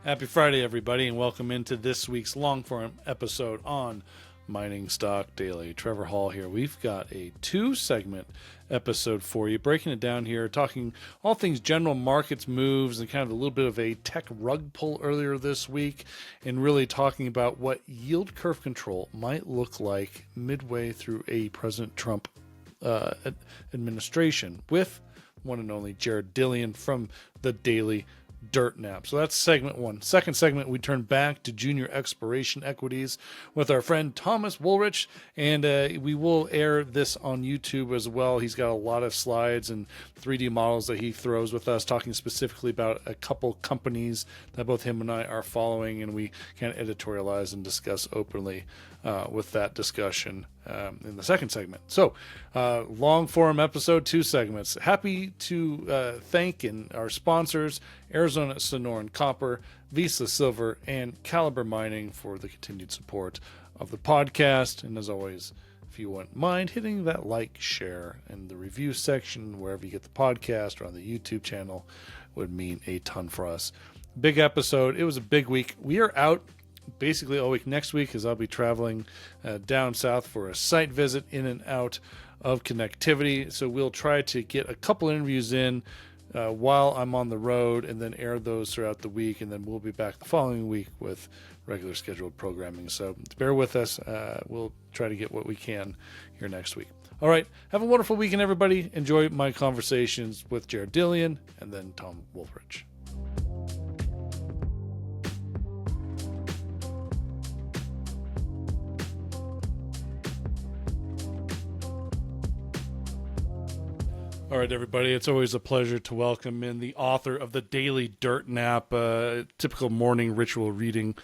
Happy Friday, everybody, and welcome into this week's long-form episode on Mining Stock Daily. Trevor Hall here. We've got a two-segment episode for you, breaking it down here, talking all things general markets moves and kind of a little bit of a tech rug pull earlier this week, and really talking about what yield curve control might look like midway through a President Trump administration with one and only Jared Dillian from the Daily Dirt Nap. So that's segment one. Second segment, we turn back to junior exploration equities with our friend Thomas Woolrych, and we will air this on YouTube as well. He's got a lot of slides and 3D models that he throws with us, talking specifically about a couple companies that both him and I are following, and we kind of editorialize and discuss openly with that discussion in the second segment. So, long form episode, two segments. Happy to thank our sponsors, Arizona Sonoran Copper, Visa Silver, and Caliber Mining for the continued support of the podcast. And as always, if you wouldn't mind hitting that like, share, and the review section wherever you get the podcast or on the YouTube channel would mean a ton for us. Big episode. It was a big week. We are out basically all week next week, as I'll be traveling down south for a site visit in and out of connectivity. So we'll try to get a couple interviews in while I'm on the road and then air those throughout the week. And then we'll be back the following week with regular scheduled programming. So bear with us. We'll try to get what we can here next week. All right. Have a wonderful weekend, everybody. Enjoy my conversations with Jared Dillian and then Tom Woolrych. All right, everybody, it's always a pleasure to welcome in the author of the Daily Dirt Nap, typical morning ritual reading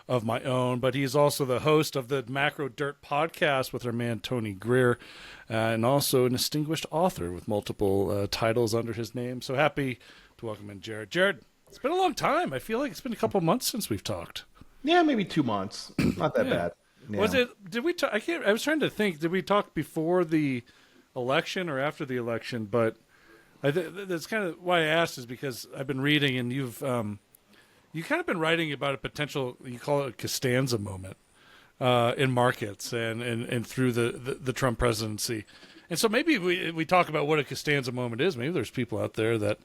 of my own, but he's also the host of the Macro Dirt podcast with our man Tony Greer, and also an distinguished author with multiple titles under his name. So happy to welcome in Jared. Jared, it's been a long time. I feel like it's been a couple of months since we've talked. Yeah, maybe 2 months. Not that bad. Yeah. Was it? Did we talk? I was trying to think. Did we talk before the election or after the election? But that's kind of why I asked, is because I've been reading, and you kind of been writing about a potential, you call it a Costanza moment in markets and through the Trump presidency. And so maybe we talk about what a Costanza moment is. Maybe there's people out there that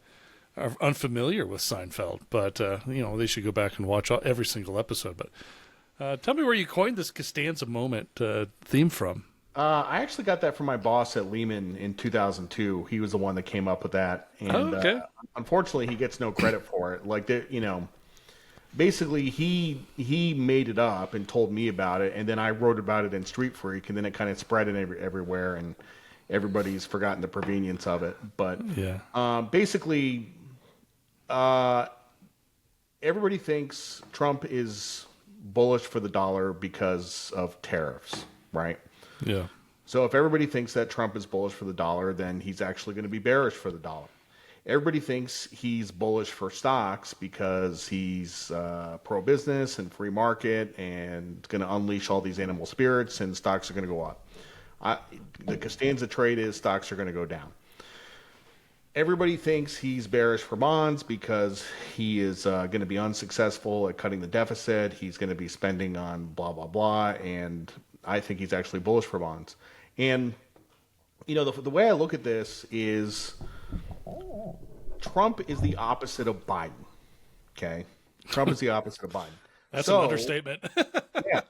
are unfamiliar with Seinfeld, but they should go back and watch every single episode. But tell me where you coined this Costanza moment theme from. I actually got that from my boss at Lehman in 2002. He was the one that came up with that. And okay. Unfortunately, he gets no credit for it. Like, basically he made it up and told me about it, and then I wrote about it in Street Freak, and then it kind of spread it everywhere, and everybody's forgotten the provenience of it. But yeah. Basically, everybody thinks Trump is bullish for the dollar because of tariffs, right? Yeah. So if everybody thinks that Trump is bullish for the dollar, then he's actually going to be bearish for the dollar. Everybody thinks he's bullish for stocks because he's pro-business and free market and going to unleash all these animal spirits, and stocks are going to go up. The Costanza trade is stocks are going to go down. Everybody thinks he's bearish for bonds because he is going to be unsuccessful at cutting the deficit. He's going to be spending on blah, blah, blah, and I think he's actually bullish for bonds. And, the way I look at this is Trump is the opposite of Biden, okay? Trump is the opposite of Biden. That's an understatement. Yeah.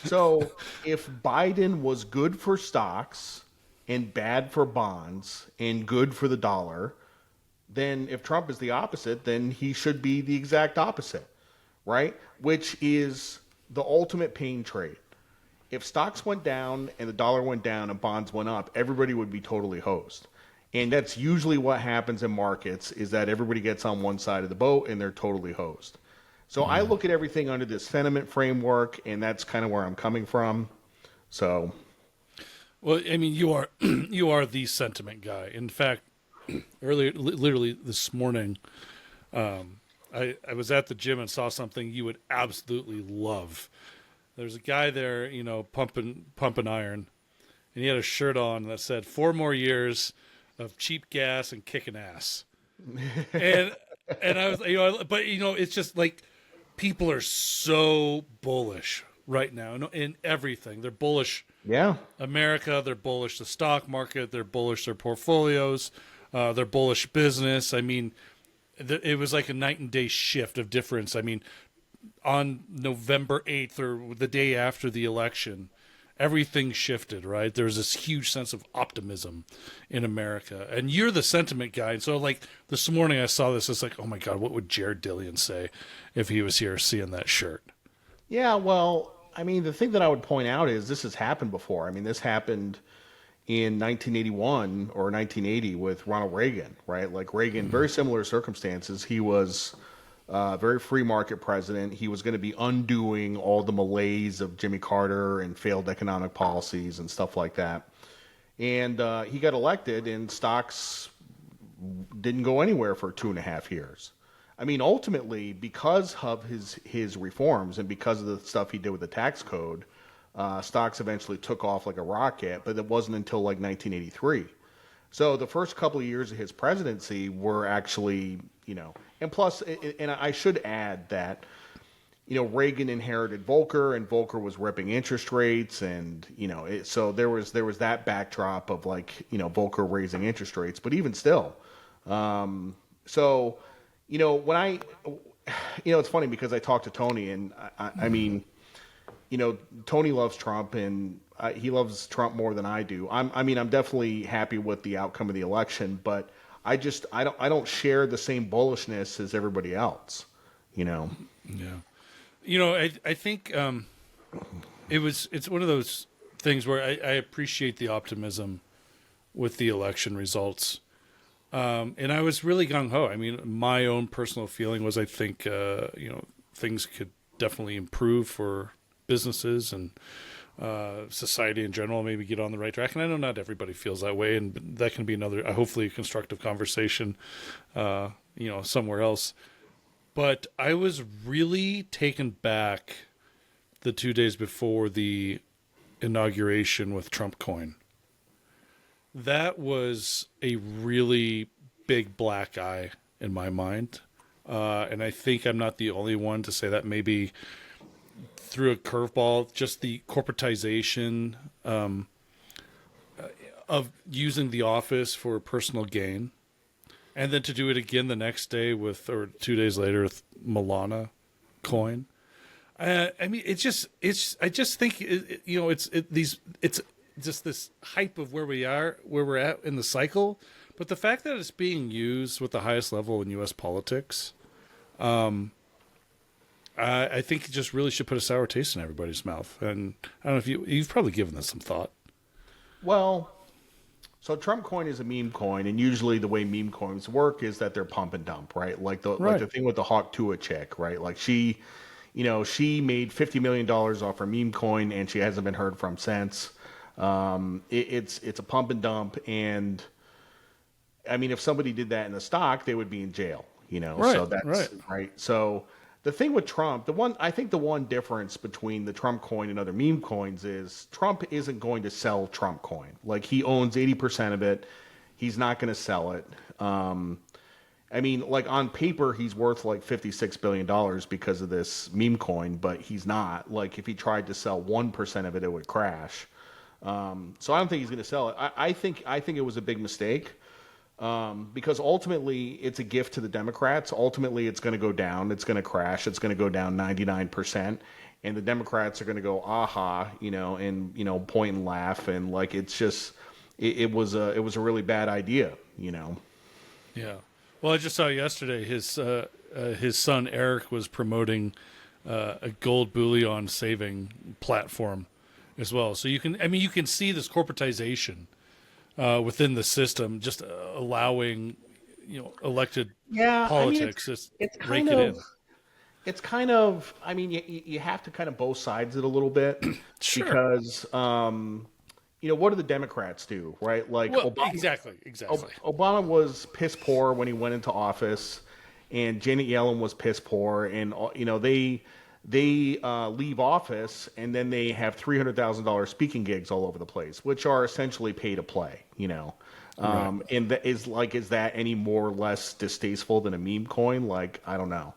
So if Biden was good for stocks and bad for bonds and good for the dollar, then if Trump is the opposite, then he should be the exact opposite, right? Which is the ultimate pain trade. If stocks went down and the dollar went down and bonds went up, everybody would be totally hosed. And that's usually what happens in markets, is that everybody gets on one side of the boat and they're totally hosed. So I look at everything under this sentiment framework, and that's kind of where I'm coming from. So, well, I mean, you are the sentiment guy. In fact, earlier, literally this morning, I was at the gym and saw something you would absolutely love. There's a guy there, pumping iron, and he had a shirt on that said 4 more years of cheap gas and kicking ass. and I was, but it's just like, people are so bullish right now in everything. They're bullish Yeah. America, they're bullish the stock market, they're bullish their portfolios, they're bullish business. I mean, it was like a night and day shift of difference. I mean, on November 8th or the day after the election, everything shifted, right? There was this huge sense of optimism in America. And you're the sentiment guy. And so, like, this morning I saw this. It's like, oh my God, what would Jared Dillian say if he was here seeing that shirt? Yeah, well, I mean, the thing that I would point out is this has happened before. I mean, this happened in 1981 or 1980 with Ronald Reagan, right? Like Reagan, very similar circumstances. He was a very free market president. He was going to be undoing all the malaise of Jimmy Carter and failed economic policies and stuff like that. And he got elected, and stocks didn't go anywhere for 2.5 years. I mean, ultimately, because of his reforms and because of the stuff he did with the tax code, stocks eventually took off like a rocket. But it wasn't until like 1983. So the first couple of years of his presidency were actually, and plus, and I should add that, Reagan inherited Volcker, and Volcker was ripping interest rates, and so there was that backdrop of like Volcker raising interest rates, but even still, so when it's funny because I talked to Tony, and I mean, Tony loves Trump, and he loves Trump more than I do. I'm definitely happy with the outcome of the election, but I don't share the same bullishness as everybody else. Yeah. I think it's one of those things where I appreciate the optimism with the election results. And I was really gung ho. I mean, my own personal feeling was I think, things could definitely improve for businesses and society in general, maybe get on the right track. And I know not everybody feels that way, and that can be another, hopefully, a constructive conversation, somewhere else. But I was really taken back the 2 days before the inauguration with Trump coin. That was a really big black eye in my mind. And I think I'm not the only one to say that. Maybe through a curveball, just the corporatization of using the office for personal gain. And then to do it again the next day or 2 days later with Milana coin. I mean, I just think it's just this hype of where we're at in the cycle. But the fact that it's being used with the highest level in U.S. politics, I think it just really should put a sour taste in everybody's mouth. And I don't know if you've probably given this some thought. Well, so Trump coin is a meme coin, and usually the way meme coins work is that they're pump and dump, right? Like the thing with the Hawk Tuah chick, right? Like she made $50 million off her meme coin, and she hasn't been heard from since. It's a pump and dump, and I mean, if somebody did that in the stock, they would be in jail, Right, so that's right. So the thing with Trump, I think the one difference between the Trump coin and other meme coins is Trump isn't going to sell Trump coin. Like, he owns 80% of it. He's not going to sell it. I mean, like, on paper, he's worth like $56 billion because of this meme coin, but he's not. Like, if he tried to sell 1% of it, it would crash. So I don't think he's going to sell it. I think it was a big mistake. Because ultimately it's a gift to the Democrats. Ultimately it's going to go down. It's going to crash. It's going to go down 99%. And the Democrats are going to go, aha, and, point and laugh. And like, it's just, it was a really bad idea, Yeah. Well, I just saw yesterday his son Eric was promoting a gold bullion saving platform as well. So you can see this corporatization within the system, just allowing elected politics just rake it in. It's kind of, I mean, you have to kind of both sides it a little bit. Sure. Because what do the Democrats do, right? Like, Obama, exactly. Obama was piss poor when he went into office, and Janet Yellen was piss poor, and they leave office, and then they have $300,000 speaking gigs all over the place, which are essentially pay to play, Right. And is that any more or less distasteful than a meme coin? Like, I don't know.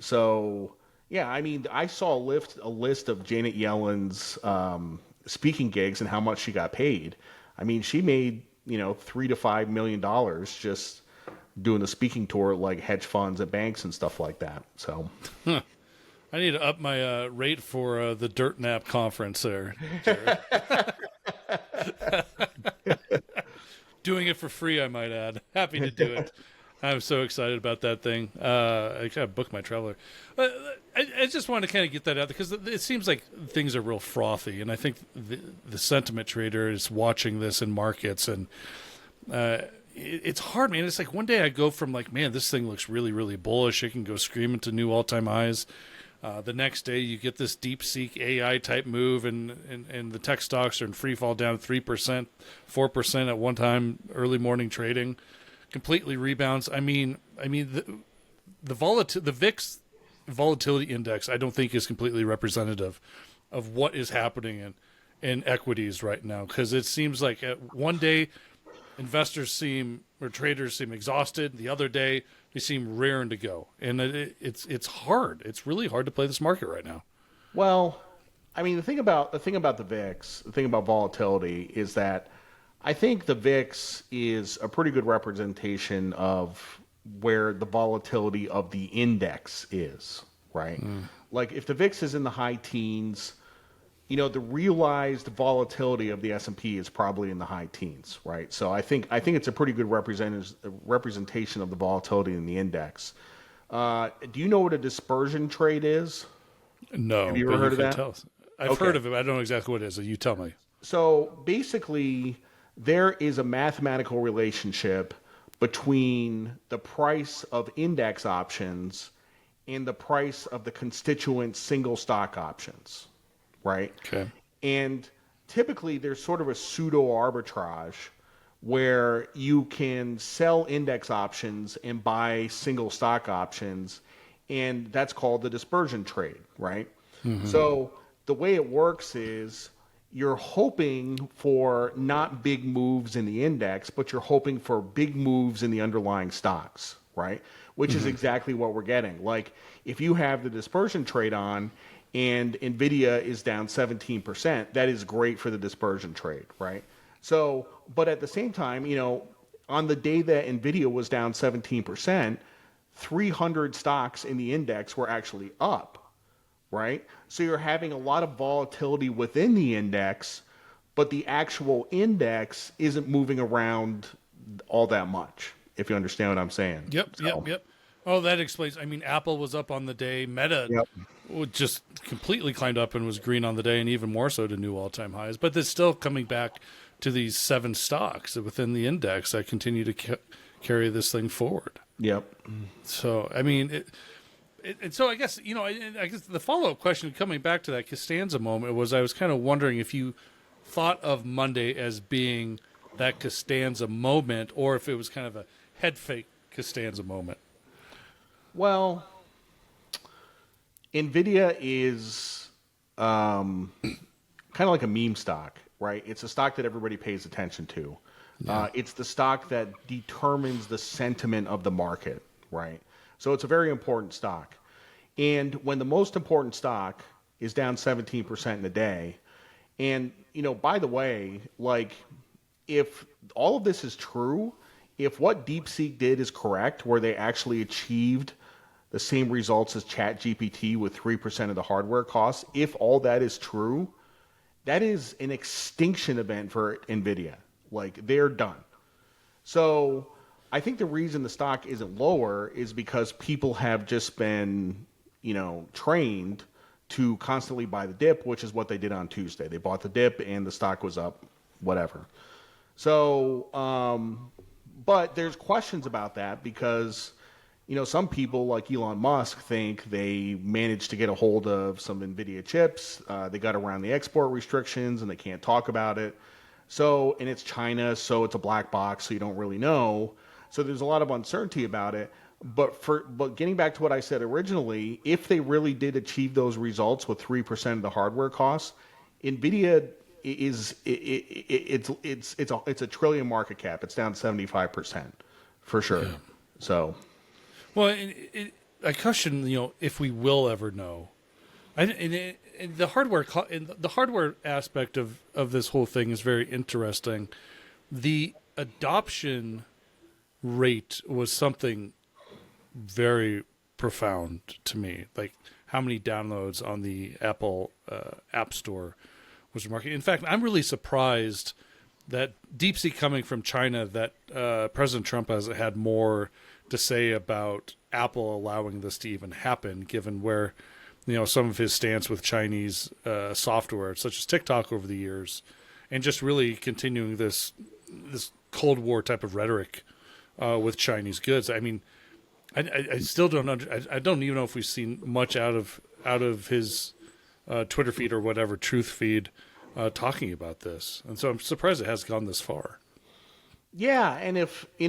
So yeah, I mean, I saw a list of Janet Yellen's speaking gigs and how much she got paid. I mean, she made $3 to $5 million just doing the speaking tour at like hedge funds and banks and stuff like that. So I need to up my rate for the Dirt Nap conference there, Jared. Doing it for free, I might add. Happy to do it. I'm so excited about that thing. I gotta book my traveler. I just want to kind of get that out because it seems like things are real frothy, and I think the sentiment trader is watching this in markets, and it's hard, man. It's like one day I go from like, man, this thing looks really, really bullish. It can go screaming to new all-time highs. The next day you get this DeepSeek AI type move, and the tech stocks are in free fall down 3%, 4% at one time, early morning trading, completely rebounds. I mean the VIX volatility index I don't think is completely representative of what is happening in equities right now, because it seems like one day traders seem exhausted. The other day, they seem raring to go, and it's hard. It's really hard to play this market right now. well, I mean, the thing about the VIX, the thing about volatility is that I think the VIX is a pretty good representation of where the volatility of the index is, right? Like if the VIX is in the high teens, the realized volatility of the S&P is probably in the high teens, right? So I think it's a pretty good representation of the volatility in the index. Do you know what a dispersion trade is? No, Have you but ever heard of can that? tell us. I've heard of it. But I don't know exactly what it is. So you tell me. So basically, there is a mathematical relationship between the price of index options and the price of the constituent single stock options, right? Okay. And typically, there's sort of a pseudo arbitrage where you can sell index options and buy single stock options, and that's called the dispersion trade, right? So the way it works is you're hoping for not big moves in the index, but you're hoping for big moves in the underlying stocks, right? Which is exactly what we're getting. Like if you have the dispersion trade on and Nvidia is down 17%, that is great for the dispersion trade, right? So, but at the same time, on the day that Nvidia was down 17%, 300 stocks in the index were actually up, right? So you're having a lot of volatility within the index, but the actual index isn't moving around all that much, if you understand what I'm saying. Yep. Oh, that explains. I mean, Apple was up on the day. Meta Yep. just completely climbed up and was green on the day, and even more so to new all-time highs. But it's still coming back to these 7 stocks within the index that continue to carry this thing forward. Yep. So, I mean, and so I guess, I guess the follow-up question coming back to that Costanza moment was I was kind of wondering if you thought of Monday as being that Costanza moment or if it was kind of a head fake Costanza moment. Well, Nvidia is kind of like a meme stock, right? It's a stock that everybody pays attention to. It's the stock that determines the sentiment of the market, right? So it's a very important stock. And when the most important stock is down 17% in a day, and, by the way, like, if all of this is true, if what DeepSeek did is correct, where they actually achieved the same results as ChatGPT with 3% of the hardware costs, if all that is true, that is an extinction event for Nvidia. Like, they're done. So I think the reason the stock isn't lower is because people have just been, trained to constantly buy the dip, which is what they did on Tuesday. They bought the dip and the stock was up, whatever. So, but there's questions about that because, some people like Elon Musk think they managed to get a hold of some Nvidia chips. They got around the export restrictions and they can't talk about it. So, and it's China, so it's a black box, so you don't really know. So there's a lot of uncertainty about it. But getting back to what I said originally, if they really did achieve those results with 3% of the hardware costs, Nvidia it's a $1 trillion market cap. It's down 75% for sure. Yeah. So, Well, I question, if we will ever know. And the hardware aspect of this whole thing is very interesting. The adoption rate was something very profound to me. Like how many downloads on the Apple App Store was remarkable. In fact, I'm really surprised that DeepSeek coming from China, that President Trump has had more to say about Apple allowing this to even happen, given where some of his stance with Chinese software, such as TikTok, over the years, and just really continuing this Cold War type of rhetoric with Chinese goods. I mean, I still don't I don't even know if we've seen much out of his Twitter feed or whatever truth feed talking about this, and so I'm surprised it has gone this far. Yeah, and if you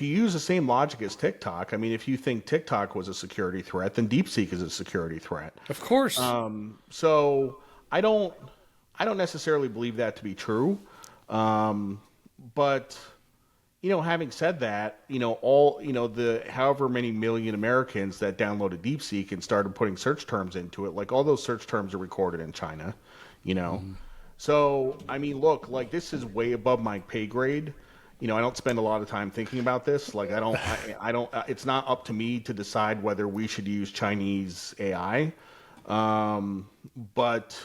use the same logic as TikTok, I mean, if you think TikTok was a security threat, then DeepSeek is a security threat. Of course. So I don't necessarily believe that to be true. But having said that, the however many million Americans that downloaded DeepSeek and started putting search terms into it, like all those search terms are recorded in China, So I mean, look, like this is way above my pay grade. I don't spend a lot of time thinking about this. Like I don't. It's not up to me to decide whether we should use Chinese AI. But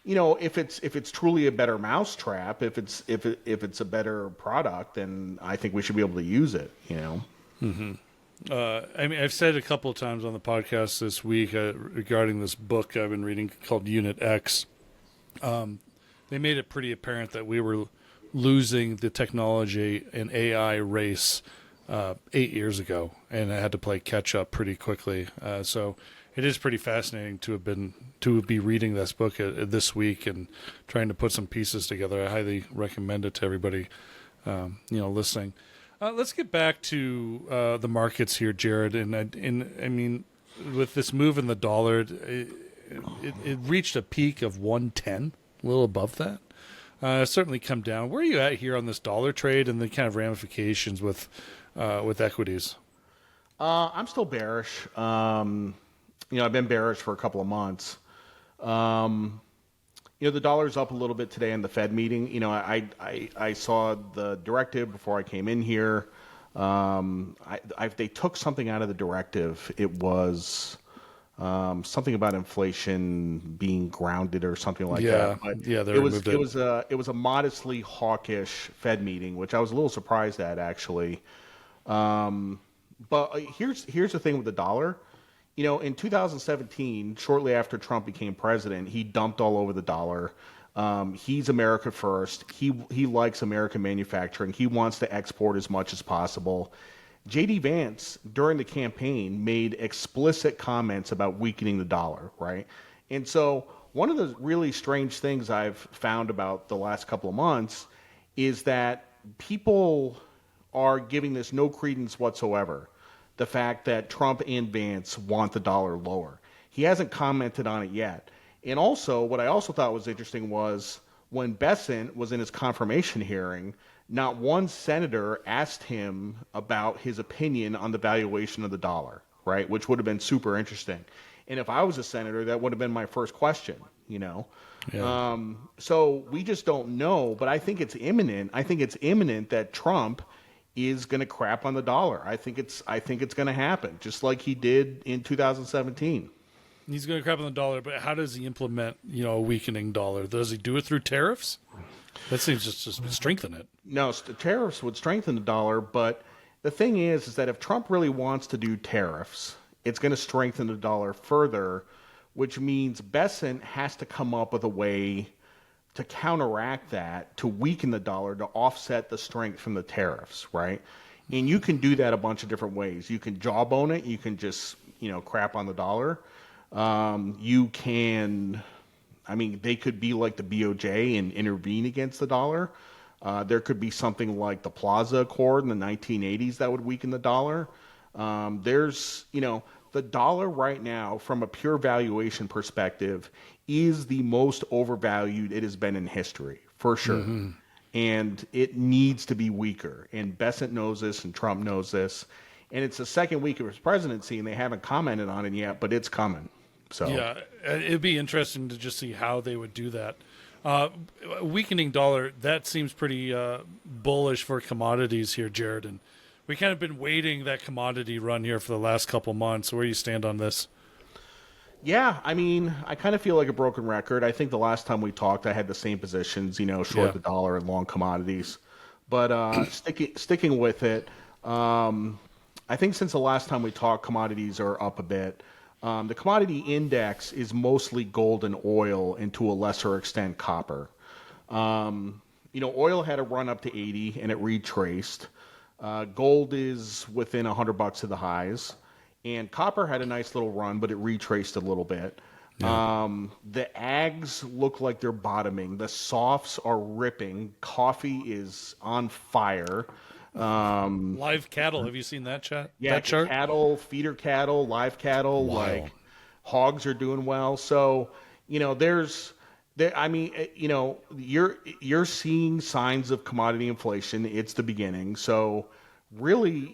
if it's truly a better mousetrap, if it's a better product, then I think we should be able to use it. Mm-hmm. I mean, I've said a couple of times on the podcast this week regarding this book I've been reading called Unit X. They made it pretty apparent that we were losing the technology and AI race 8 years ago, and I had to play catch up pretty quickly. So it is pretty fascinating to be reading this book this week and trying to put some pieces together. I highly recommend it to everybody, listening. Let's get back to the markets here, Jared. And I mean, with this move in the dollar, it reached a peak of 110, a little above that. Certainly come down. Where are you at here on this dollar trade and the kind of ramifications with equities? I'm still bearish. I've been bearish for a couple of months. The dollar's up a little bit today in the Fed meeting. I saw the directive before I came in here. They took something out of the directive. It was something about inflation being grounded or something like that. But it was a modestly hawkish Fed meeting, which I was a little surprised at actually. But here's the thing with the dollar. In 2017, shortly after Trump became president, he dumped all over the dollar. He's America first. He likes American manufacturing. He wants to export as much as possible. J.D. Vance, during the campaign, made explicit comments about weakening the dollar, right? And so one of the really strange things I've found about the last couple of months is that people are giving this no credence whatsoever. The fact that Trump and Vance want the dollar lower. He hasn't commented on it yet. And also, what I also thought was interesting was when Bessent was in his confirmation hearing, not one senator asked him about his opinion on the valuation of the dollar, right? Which would have been super interesting. And if I was a senator, that would have been my first question, Yeah. So we just don't know, but I think it's imminent. I think it's imminent that Trump is going to crap on the dollar. I think it's going to happen, just like he did in 2017. He's going to crap on the dollar, but how does he implement, a weakening dollar? Does he do it through tariffs? That seems just to strengthen it. No, tariffs would strengthen the dollar, but the thing is that if Trump really wants to do tariffs, it's going to strengthen the dollar further, which means Bessent has to come up with a way to counteract that, to weaken the dollar, to offset the strength from the tariffs, right? And you can do that a bunch of different ways. You can jawbone it. You can just, crap on the dollar. You can, they could be like the BOJ and intervene against the dollar. There could be something like the Plaza Accord in the 1980s that would weaken the dollar. The dollar right now, from a pure valuation perspective, is the most overvalued it has been in history, for sure. And it needs to be weaker. And Bessent knows this, and Trump knows this. and it's the second week of his presidency, and they haven't commented on it yet, but it's coming. So Yeah, it'd be interesting to just see how they would do that. Weakening dollar, that seems pretty bullish for commodities here, Jared. And we kind of been waiting that commodity run here for the last couple months. Where do you stand on this? yeah, I mean, I kind of feel like a broken record. I think the last time we talked, I had the same positions, short the dollar and long commodities. But sticking with it, I think since the last time we talked, commodities are up a bit. The commodity index is mostly gold and oil, and to a lesser extent, copper. Oil had a run up to 80 and it retraced. Gold is within $100 of the highs, and copper had a nice little run, but it retraced a little bit. The ags look like they're bottoming. The softs are ripping. Coffee is on fire. Live cattle. Have you seen that chart? Yeah, That chart? cattle, feeder cattle, live cattle, Wild. like hogs are doing well. So, you're seeing signs of commodity inflation. It's the beginning. So, really,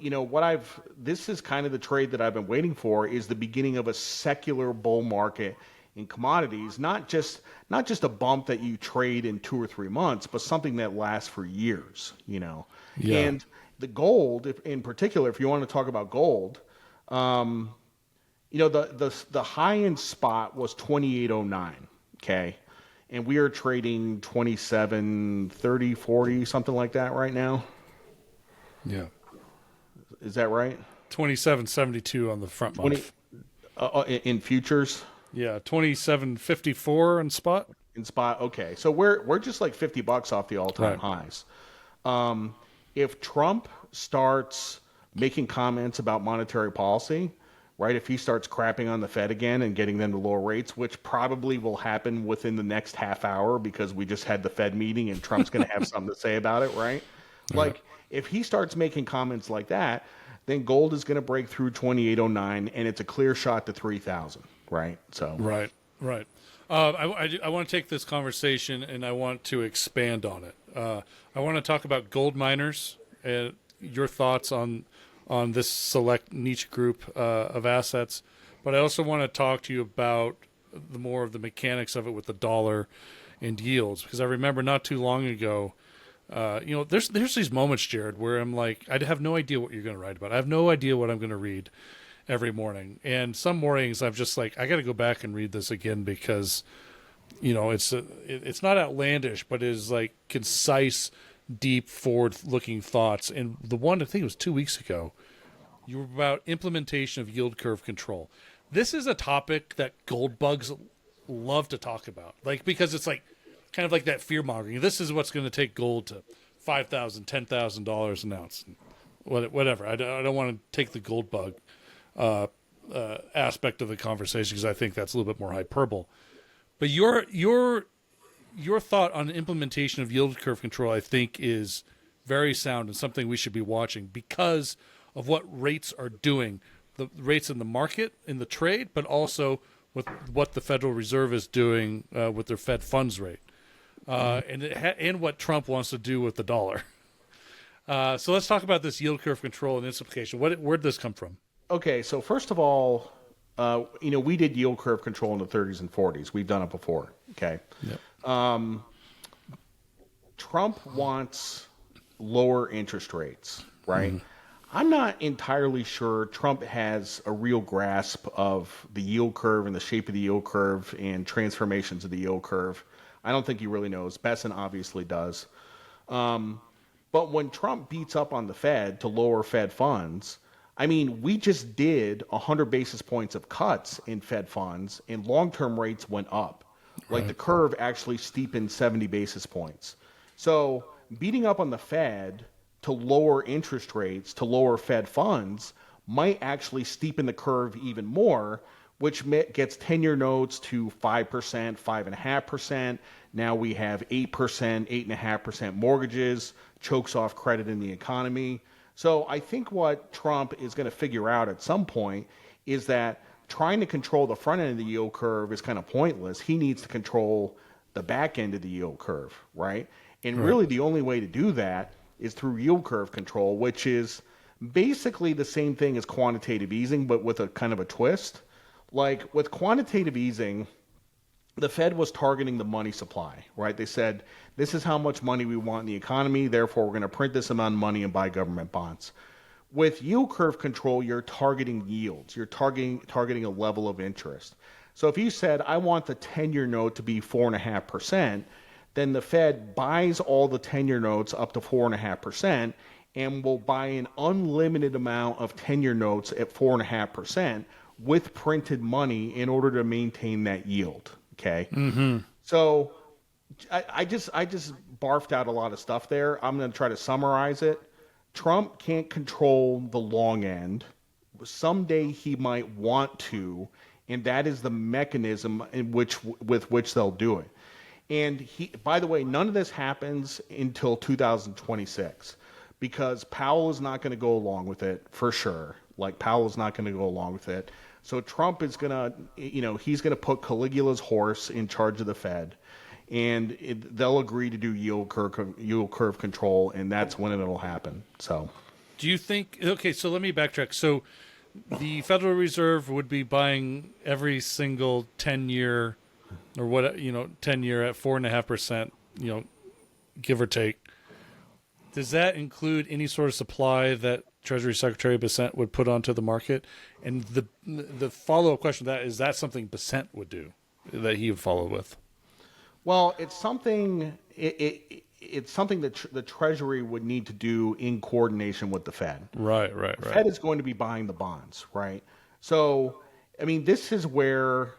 this is kind of the trade that I've been waiting for, is the beginning of a secular bull market in commodities, not just a bump that you trade in 2 or 3 months, but something that lasts for years. Yeah. And the gold, in particular, if you want to talk about gold, the high end spot was 2809, okay? And we are trading 27, 30, 40, something like that right now. Yeah. Is that right? 27.72 on the front 20 month. in futures? Yeah, 27.54 on spot. In spot, okay. So we're just like $50 off the all-time highs. If Trump starts making comments about monetary policy, right? If he starts crapping on the Fed again and getting them to lower rates, which probably will happen within the next half hour because we just had the Fed meeting and Trump's going to have something to say about it, right? Like, if he starts making comments like that, then gold is going to break through 2809, and it's a clear shot to 3,000, right? So Right. I want to take this conversation and I want to expand on it. I want to talk about gold miners and your thoughts on this select niche group of assets, but I also want to talk to you about the more of the mechanics of it with the dollar and yields, because I remember not too long ago, there's these moments, Jared, where I'm like, I have no idea what you're going to write about. I have no idea what I'm going to read every morning. And some mornings I'm just like, I got to go back and read this again because, it's not outlandish, but it is like concise, deep, forward-looking thoughts. And the one, I think it was 2 weeks ago, you were about implementation of yield curve control. This is a topic that gold bugs love to talk about, like, because it's like kind of like that fear mongering. This is what's going to take gold to $5,000, $10,000 an ounce, whatever. I don't want to take the gold bug aspect of the conversation because I think that's a little bit more hyperbole. But your thought on the implementation of yield curve control, I think, is very sound and something we should be watching because of what rates are doing, the rates in the market, in the trade, but also with what the Federal Reserve is doing with their Fed funds rate, and what Trump wants to do with the dollar. So let's talk about this yield curve control and its implication. Where'd this come from? Okay, so first of all, we did yield curve control in the 30s and 40s. We've done it before. Okay. Yep. Trump wants lower interest rates, right? Mm-hmm. I'm not entirely sure Trump has a real grasp of the yield curve and the shape of the yield curve and transformations of the yield curve. I don't think he really knows. Besson obviously does. But when Trump beats up on the Fed to lower Fed funds, I mean, we just did 100 basis points of cuts in Fed funds, and long-term rates went up. Like the curve actually steepened 70 basis points. So beating up on the Fed to lower interest rates, to lower Fed funds, might actually steepen the curve even more, which gets 10-year notes to 5%, 5.5%. Now we have 8%, 8.5% mortgages, chokes off credit in the economy. So I think what Trump is going to figure out at some point is that trying to control the front end of the yield curve is kind of pointless. He needs to control the back end of the yield curve, right? And really the only way to do that is through yield curve control, which is basically the same thing as quantitative easing, but with a kind of a twist. Like with quantitative easing, the Fed was targeting the money supply, right? They said, this is how much money we want in the economy, therefore we're going to print this amount of money and buy government bonds. With yield curve control, you're targeting yields. You're targeting a level of interest. So if you said, I want the 10-year note to be 4.5%, then the Fed buys all the 10-year notes up to 4.5% and will buy an unlimited amount of 10-year notes at 4.5% with printed money in order to maintain that yield. Okay. Mm-hmm. So I just barfed out a lot of stuff there. I'm going to try to summarize it. Trump can't control the long end. Someday he might want to, and that is the mechanism with which they'll do it. And by the way, none of this happens until 2026 because Powell is not going to go along with it for sure. Like Powell is not going to go along with it. So Trump is going to, he's going to put Caligula's horse in charge of the Fed, and they'll agree to do yield curve control, and that's when it'll happen. So, do you think? Okay, so let me backtrack. So, the Federal Reserve would be buying every single 10-year, or what 10-year at 4.5%, give or take. Does that include any sort of supply that Treasury Secretary Bessent would put onto the market? And the follow-up question to that is that something Bessent would do that he would follow with? Well, it's something it's something that the Treasury would need to do in coordination with the Fed. Right. The Fed is going to be buying the bonds, right? So, I mean, this is where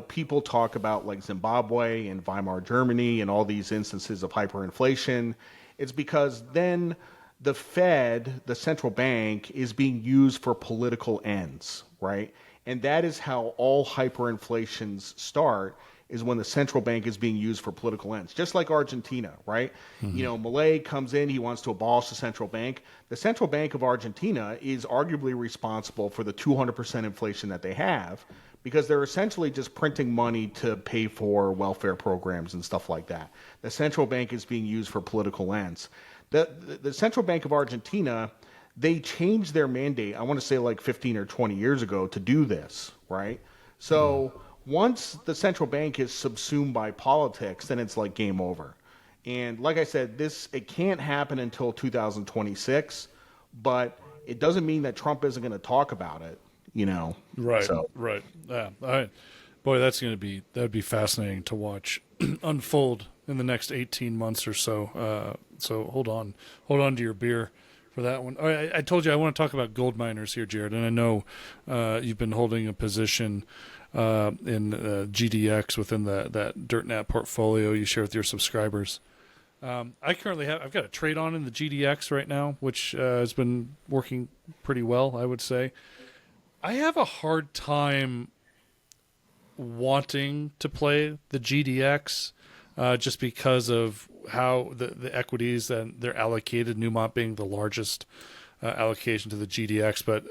people talk about like Zimbabwe and Weimar Germany and all these instances of hyperinflation. It's because then the Fed, the central bank, is being used for political ends, right? And that is how all hyperinflations start, is when the central bank is being used for political ends. Just like Argentina, right? Mm-hmm. Milei comes in, he wants to abolish the central bank. The Central Bank of Argentina is arguably responsible for the 200% inflation that they have because they're essentially just printing money to pay for welfare programs and stuff like that. The central bank is being used for political ends. The Central Bank of Argentina, they changed their mandate, I want to say like 15 or 20 years ago, to do this, right? So once the central bank is subsumed by politics, then it's like game over. And like I said, it can't happen until 2026, but it doesn't mean that Trump isn't going to talk about it, Right. So. Right. Yeah. All right. Boy, that'd be fascinating to watch unfold in the next 18 months or so. So hold on to your beer for that one. All right, I told you I want to talk about gold miners here, Jared, and I know you've been holding a position in GDX within that DirtNap portfolio you share with your subscribers. I've got a trade on in the GDX right now, which has been working pretty well, I would say. I have a hard time wanting to play the GDX just because of how the equities and they're allocated, Newmont being the largest allocation to the GDX, but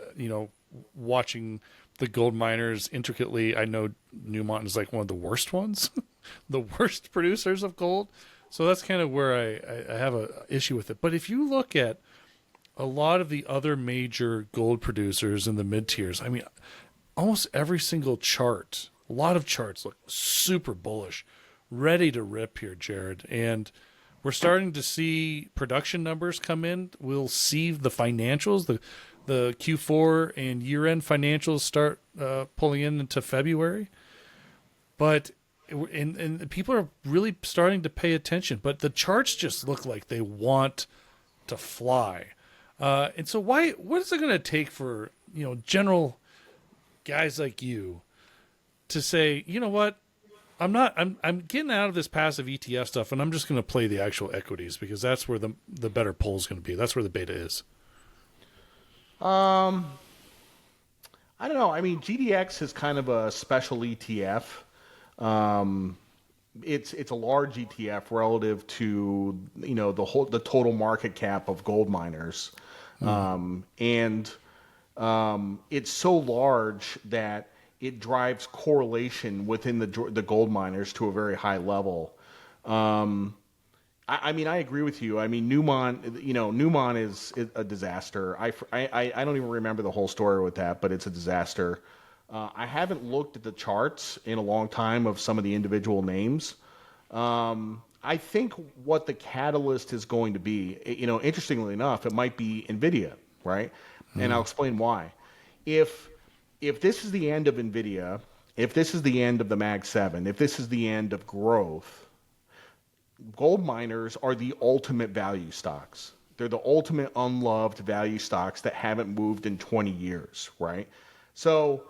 watching the gold miners intricately, I know Newmont is like one of the worst ones, the worst producers of gold. So that's kind of where I have a issue with it. But if you look at a lot of the other major gold producers in the mid tiers, I mean, almost every single chart, a lot of charts look super bullish, ready to rip here, Jared. And we're starting to see production numbers come in. We'll see the financials, the Q4 and year-end financials start pulling into February. But and people are really starting to pay attention. But the charts just look like they want to fly. And so what is it going to take for general guys like you to say, you know what? I'm getting out of this passive ETF stuff, and I'm just going to play the actual equities because that's where the better pull is going to be. That's where the beta is. I don't know. I mean, GDX is kind of a special ETF. It's a large ETF relative to the total market cap of gold miners, and it's so large that it drives correlation within the gold miners to a very high level. I mean, I agree with you. I mean, Newmont is a disaster. I don't even remember the whole story with that, but it's a disaster. I haven't looked at the charts in a long time of some of the individual names. I think what the catalyst is going to be, interestingly enough, it might be Nvidia, right? And I'll explain why. If this is the end of Nvidia, if this is the end of the Mag 7, if this is the end of growth, gold miners are the ultimate value stocks. They're the ultimate unloved value stocks that haven't moved in 20 years, right? So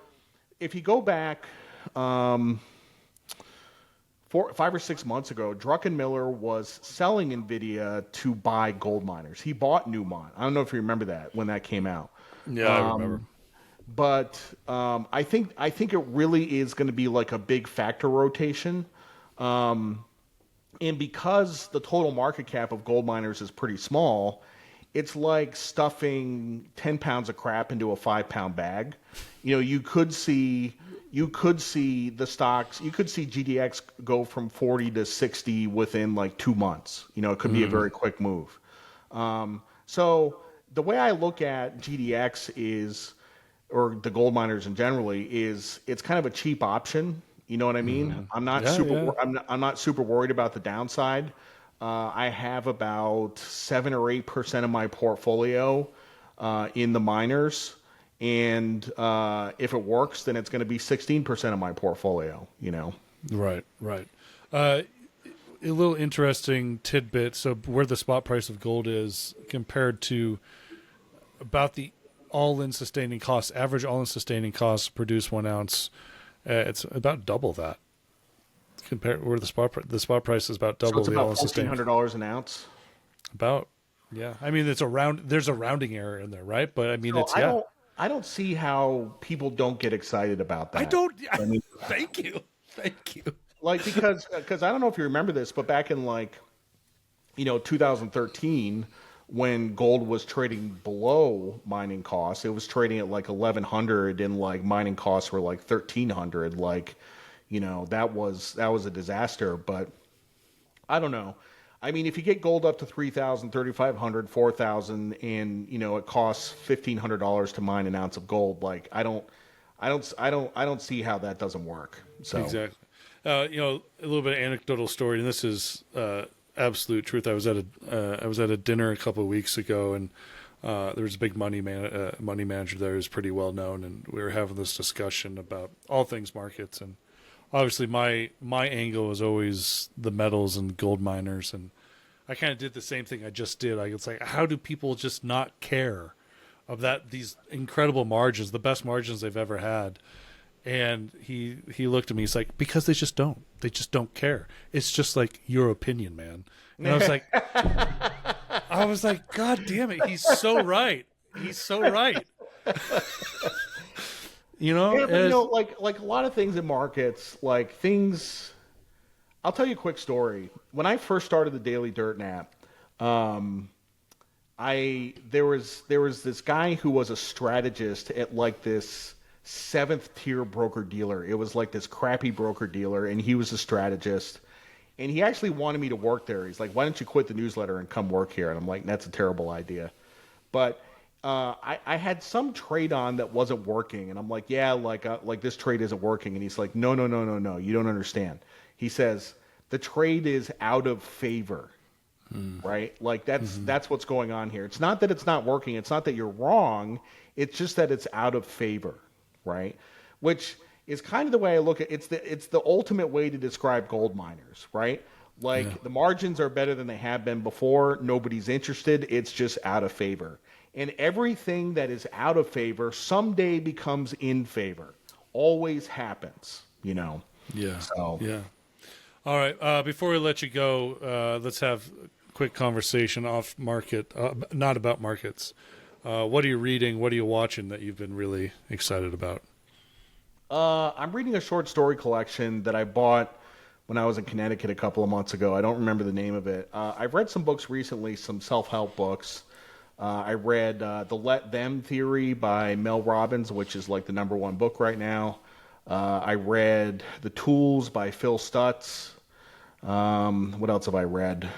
if you go back 5 or 6 months ago, Druckenmiller was selling Nvidia to buy gold miners. He bought Newmont. I don't know if you remember that when that came out. Yeah, I remember. But I think it really is going to be like a big factor rotation. And because the total market cap of gold miners is pretty small, it's like stuffing 10 pounds of crap into a 5-pound bag. You could see the stocks, you could see GDX go from 40 to 60 within like 2 months. It could be a very quick move. So the way I look at GDX is, or the gold miners in generally, is it's kind of a cheap option. You know what I mean? I'm not I'm not super worried about the downside. I have about 7 or 8% of my portfolio in the miners, and if it works, then it's going to be 16% of my portfolio. Right. A little interesting tidbit. So where the spot price of gold is compared to about the all-in sustaining costs, average all-in sustaining costs produce 1 ounce. It's about double that. Compared where the spot price is about double. So it's about $1,400 an ounce. About, yeah. I mean, there's a rounding error in there, right? But I mean, I don't see how people don't get excited about that. I mean, thank you. Like because I don't know if you remember this, but back in 2013, when gold was trading below mining costs, it was trading at like 1,100, and like mining costs were like 1,300. Like, that was a disaster. But I don't know. I mean, if you get gold up to 3,000, 3,500, 4,000, and it costs $1,500 to mine an ounce of gold, like I don't see how that doesn't work. So exactly. A little bit of anecdotal story, and this is absolute truth. I was at a dinner a couple of weeks ago, and there was a big money manager there who's pretty well known, and we were having this discussion about all things markets. And obviously, my angle is always the metals and gold miners, and I kind of did the same thing I just did. It's like, how do people just not care of these incredible margins, the best margins they've ever had? And he looked at me. He's like, because they just don't. They just don't care. It's just like your opinion, man. And I was like, God damn it, he's so right. He's so right. Yeah, but like a lot of things in markets, like things. I'll tell you a quick story. When I first started the Daily Dirt Nap, there was this guy who was a strategist at like this 7th tier broker dealer. It was like this crappy broker dealer, and he was a strategist, and he actually wanted me to work there. He's like, why don't you quit the newsletter and come work here? And I'm like, that's a terrible idea. But I had some trade on that wasn't working, and I'm like, yeah, like this trade isn't working. And he's like, no, you don't understand. He says the trade is out of favor. Right? Like that's what's going on here. It's not that it's not working. It's not that you're wrong. It's just that it's out of favor. Right? Which is kind of the way I look at it. It's the ultimate way to describe gold miners, right? Like the margins are better than they have been before. Nobody's interested. It's just out of favor. And everything that is out of favor someday becomes in favor. Always happens, Yeah. So. Yeah. All right. Before we let you go, let's have a quick conversation off market, not about markets. What are you reading? What are you watching that you've been really excited about? I'm reading a short story collection that I bought when I was in Connecticut a couple of months ago. I don't remember the name of it. I've read some books recently, some self-help books. I read The Let Them Theory by Mel Robbins, which is like the #1 book right now. I read The Tools by Phil Stutz. What else have I read?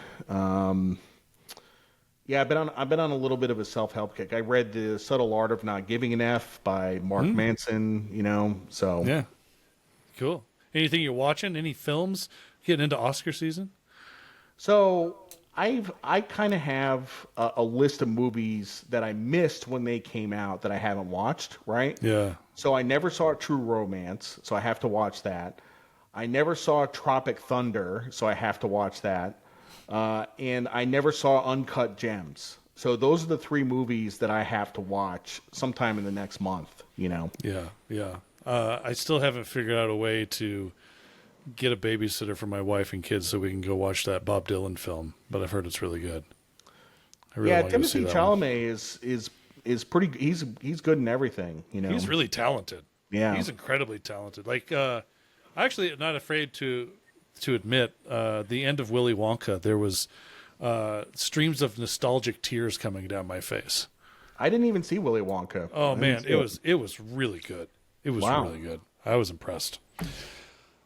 Yeah, I've been on a little bit of a self-help kick. I read The Subtle Art of Not Giving an F by Mark Manson, so Yeah. Cool. Anything you're watching? Any films? Getting into Oscar season? So I kind of have a list of movies that I missed when they came out that I haven't watched, right? Yeah. So I never saw True Romance, so I have to watch that. I never saw Tropic Thunder, so I have to watch that. And I never saw Uncut Gems. So those are the three movies that I have to watch sometime in the next month, Yeah. Yeah. I still haven't figured out a way to get a babysitter for my wife and kids so we can go watch that Bob Dylan film, but I've heard it's really good. I really Yeah, want to go see Timothy that one. Chalamet is pretty. He's good in everything, He's really talented. Yeah. He's incredibly talented. Like, actually, not afraid to admit, the end of Willy Wonka, there was streams of nostalgic tears coming down my face. I didn't even see Willy Wonka. Oh I didn't man, see it was really good. It was Wow. really good. I was impressed.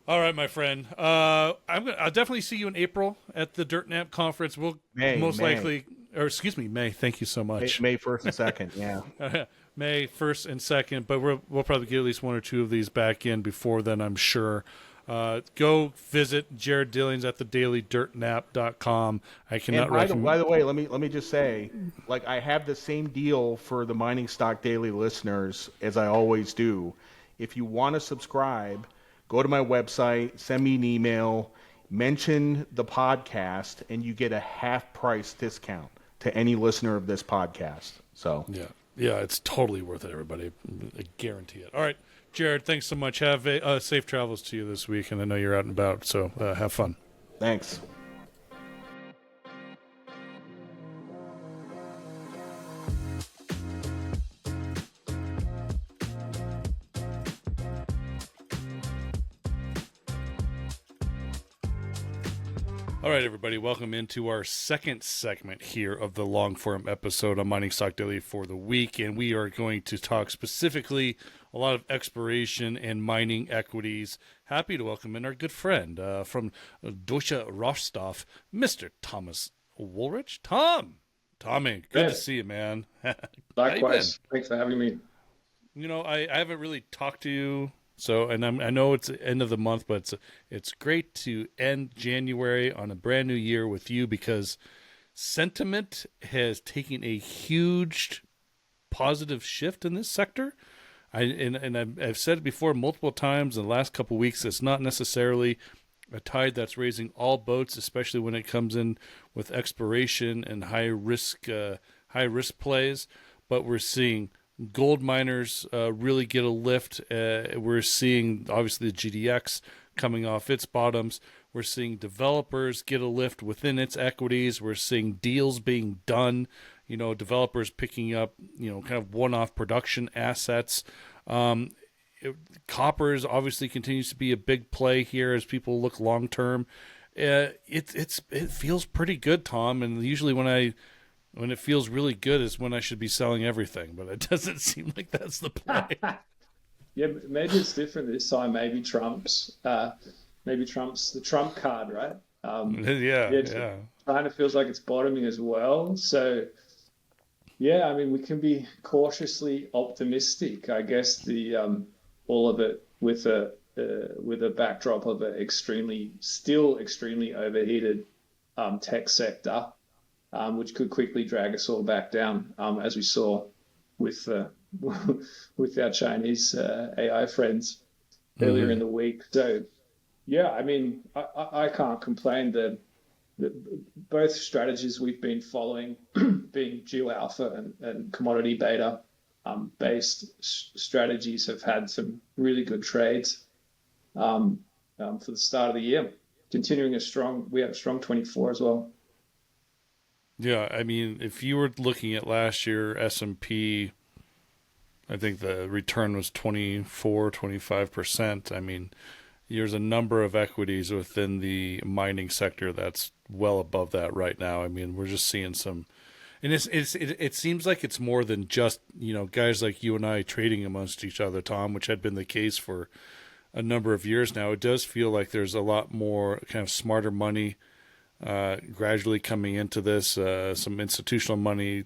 All right, my friend. I'll definitely see you in April at the Dirt Nap conference. We'll May. likely, or excuse me, May. Thank you so much. May 1st and 2nd. Yeah. May 1st and 2nd, but we'll probably get at least one or two of these back in before then, I'm sure. Go visit Jared Dillian's at thedailydirtnap.com. I cannot And by recommend. the way, let me just say, like, I have the same deal for the Mining Stock Daily listeners as I always do. If you want to subscribe, go to my website, send me an email, mention the podcast, and you get a half price discount to any listener of this podcast. So Yeah, it's totally worth it, everybody. I guarantee it. All right, Jared, thanks so much. Have safe travels to you this week, and I know you're out and about, so have fun. thanks. All right, everybody, welcome into our second segment here of the long-form episode on Mining Stock Daily for the week, and we are going to talk specifically a lot of exploration and mining equities. Happy to welcome in our good friend from Deutsche Rohstoff, Mr. Thomas Woolrych. Tommy, good to see you, man. How you Likewise. Thanks for having me. been? I haven't really talked to you. So, and I know it's the end of the month, but it's great to end January on a brand new year with you because sentiment has taken a huge positive shift in this sector. I've said it before multiple times in the last couple of weeks. It's not necessarily a tide that's raising all boats, especially when it comes in with exploration and high risk plays. But we're seeing gold miners really get a lift. We're seeing, obviously, the GDX coming off its bottoms. We're seeing developers get a lift within its equities. We're seeing deals being done, developers picking up, kind of one-off production assets. Coppers obviously continues to be a big play here as people look long-term. It feels pretty good, Tom, and usually when it feels really good is when I should be selling everything, but it doesn't seem like that's the play. Yeah, maybe it's different this time. Maybe Trump's the Trump card, right? Yeah. Kind of feels like it's bottoming as well. So, yeah, I mean, we can be cautiously optimistic. I guess the all of it with a backdrop of an still extremely overheated tech sector. Which could quickly drag us all back down, as we saw with with our Chinese AI friends earlier in the week. So, yeah, I mean, I can't complain. The both strategies we've been following, being geo alpha and commodity beta based strategies, have had some really good trades for the start of the year. Continuing we have a strong 24 as well. Yeah, I mean, if you were looking at last year, S&P, I think the return was 25%. I mean, there's a number of equities within the mining sector that's well above that right now. I mean, we're just seeing some, and it seems like it's more than just, guys like you and I trading amongst each other, Tom, which had been the case for a number of years now, it does feel like there's a lot more kind of smarter money gradually coming into this. Some institutional money,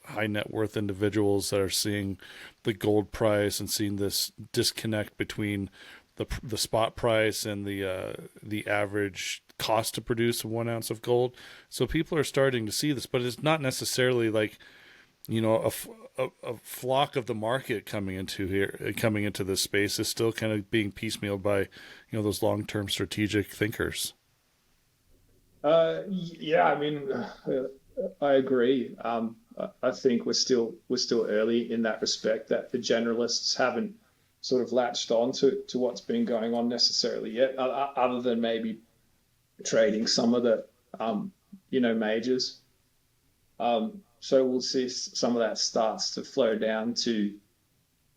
high net worth individuals that are seeing the gold price and seeing this disconnect between the spot price and the average cost to produce 1 ounce of gold. So people are starting to see this, but it's not necessarily like a flock of the market coming into this space. Is still kind of being piecemealed by those long-term strategic thinkers. Yeah, I mean, I agree. I think we're still early in that respect, that the generalists haven't sort of latched on to what's been going on necessarily yet, other than maybe trading some of the majors. So we'll see some of that starts to flow down to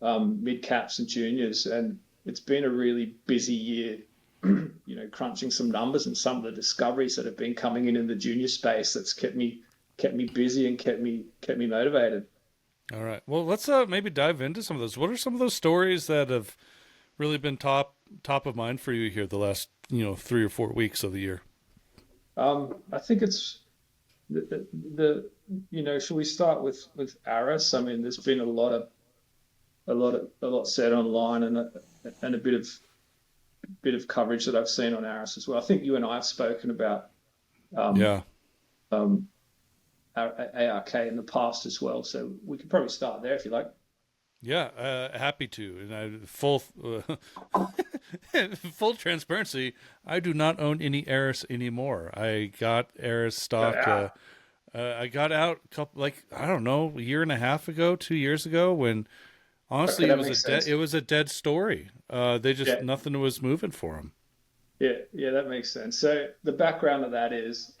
mid caps and juniors, and it's been a really busy year. Crunching some numbers and some of the discoveries that have been coming in the junior space. That's kept me busy and kept me motivated. All right. Well, let's maybe dive into some of those. What are some of those stories that have really been top of mind for you here the last 3 or 4 weeks of the year? I think it's the should we start with Arras? I mean, there's been a lot said online and a bit of coverage that I've seen on Arras as well. I think you and I have spoken about ARK in the past as well, so we could probably start there if you like. Yeah, happy to. And full transparency, I do not own any Arras anymore. I got Arras stock. I got out a year and a half ago, 2 years ago, when honestly it was a dead story. They just nothing was moving for them. Yeah, that makes sense. So the background of that is,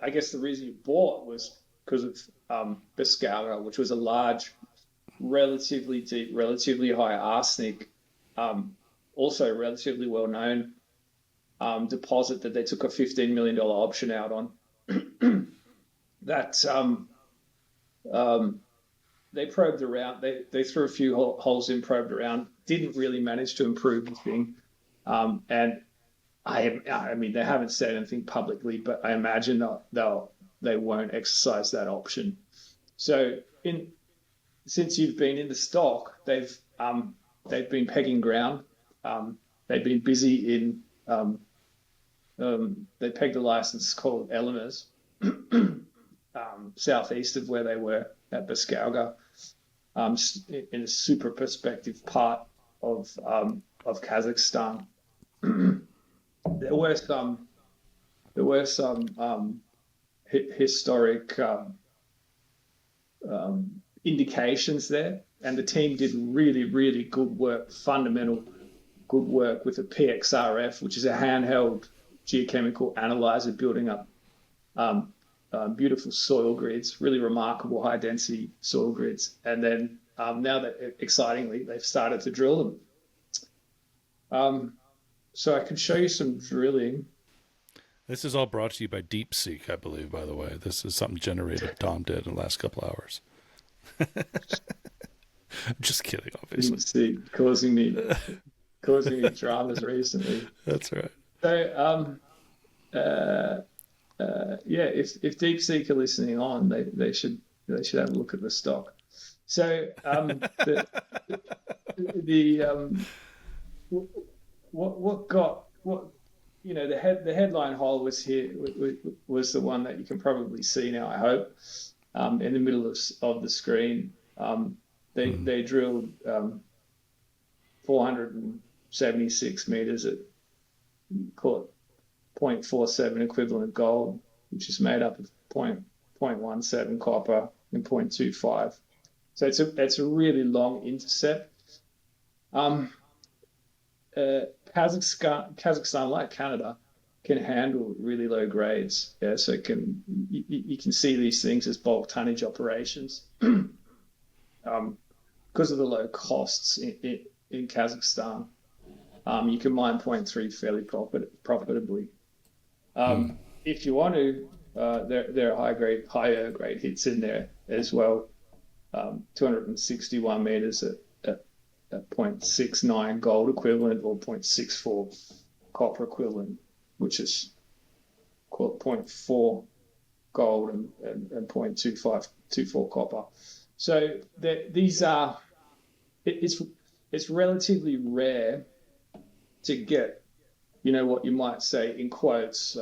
I guess the reason you bought was because of Biscalga, which was a large, relatively deep, relatively high arsenic, also relatively well-known deposit that they took a $15 million option out on. That they probed around. They threw a few holes in, probed around, didn't really manage to improve the thing. And I mean, they haven't said anything publicly, but I imagine they won't exercise that option. So since you've been in the stock, they've been pegging ground. They've been busy in they pegged a license called Eleanor's southeast of where they were at Biscalga, in a super prospective part of Kazakhstan. There were some historic indications there, and the team did really, really good work, fundamental good work with a PXRF, which is a handheld geochemical analyzer, building up beautiful soil grids, really remarkable high density soil grids. And then now that, excitingly, they've started to drill them. So I can show you some drilling. This is all brought to you by DeepSeek, I believe, by the way. This is something generated Tom did in the last couple hours. I'm just kidding, obviously. DeepSeek causing me dramas recently. That's right. So if DeepSeek are listening on, they should have a look at the stock. So the headline hole was the one that you can probably see now, I hope, in the middle of the screen. They drilled 476 meters at, call it 0.47 equivalent gold, which is made up of 0.17 copper and 0.25. So it's a really long intercept. Kazakhstan, like Canada, can handle really low grades. Yeah, so you can see these things as bulk tonnage operations. Because of the low costs in Kazakhstan, you can mine 0.3 fairly profitably. If you want to, there are higher grade hits in there as well. 261 meters at 0.69 gold equivalent or 0.64 copper equivalent, which is called 0.4 gold and 0.2524 copper. So these are it's relatively rare to get, what you might say in quotes,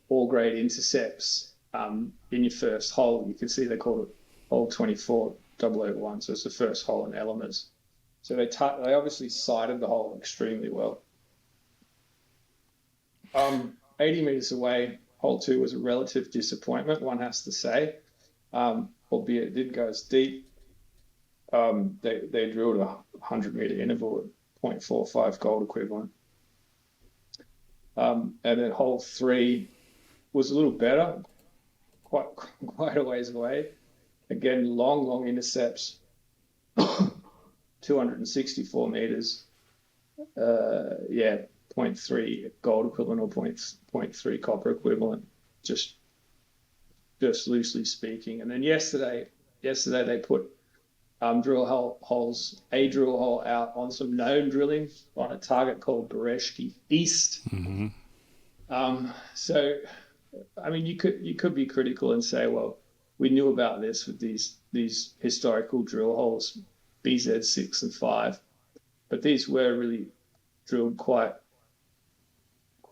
all grade intercepts in your first hole. You can see they call it hole 24001, so it's the first hole in Elements. So they obviously sighted the hole extremely well. 80 meters away, hole 2 was a relative disappointment, one has to say, albeit it did go as deep. They drilled a 100-meter interval at 0.45 gold equivalent. And then hole 3 was a little better, quite a ways away. Again, long intercepts, 264 meters. 0.3 gold equivalent or 0.3 copper equivalent, just loosely speaking. And then yesterday they put a drill hole out on some known drilling on a target called Bereshki East. Mm-hmm. So, I mean, you could be critical and say, well, we knew about this with these historical drill holes, BZ6 and 5, but these were really drilled quite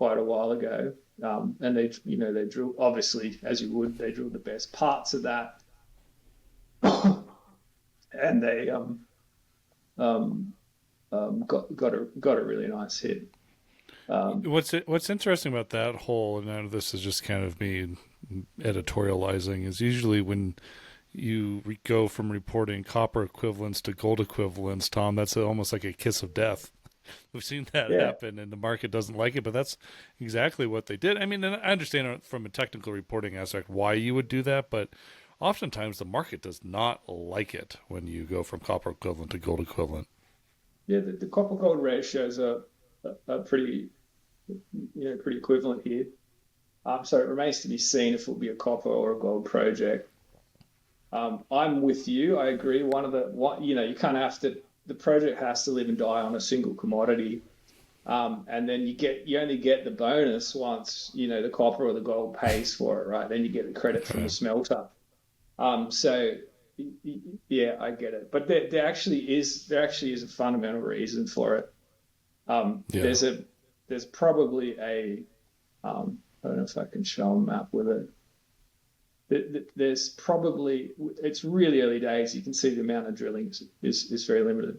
a while ago, and they drilled, obviously, as you would, they drilled the best parts of that, and they got a really nice hit. What's interesting about that hole, and now this is just kind of me editorializing, is usually when you go from reporting copper equivalents to gold equivalents, Tom, that's almost like a kiss of death. We've seen that happen, and the market doesn't like it, but that's exactly what they did. I mean, and I understand from a technical reporting aspect why you would do that, but oftentimes the market does not like it when you go from copper equivalent to gold equivalent. Yeah, the copper gold ratios are pretty equivalent here. So it remains to be seen if it'll be a copper or a gold project. I'm with you. I agree. You kind of have to. The project has to live and die on a single commodity, and then you only get the bonus once the copper or the gold pays for it, right? Then you get the credit from the smelter. So yeah, I get it, but there actually is a fundamental reason for it. There's probably a I don't know if I can show a map with it. There's probably, it's really early days. You can see the amount of drilling is very limited,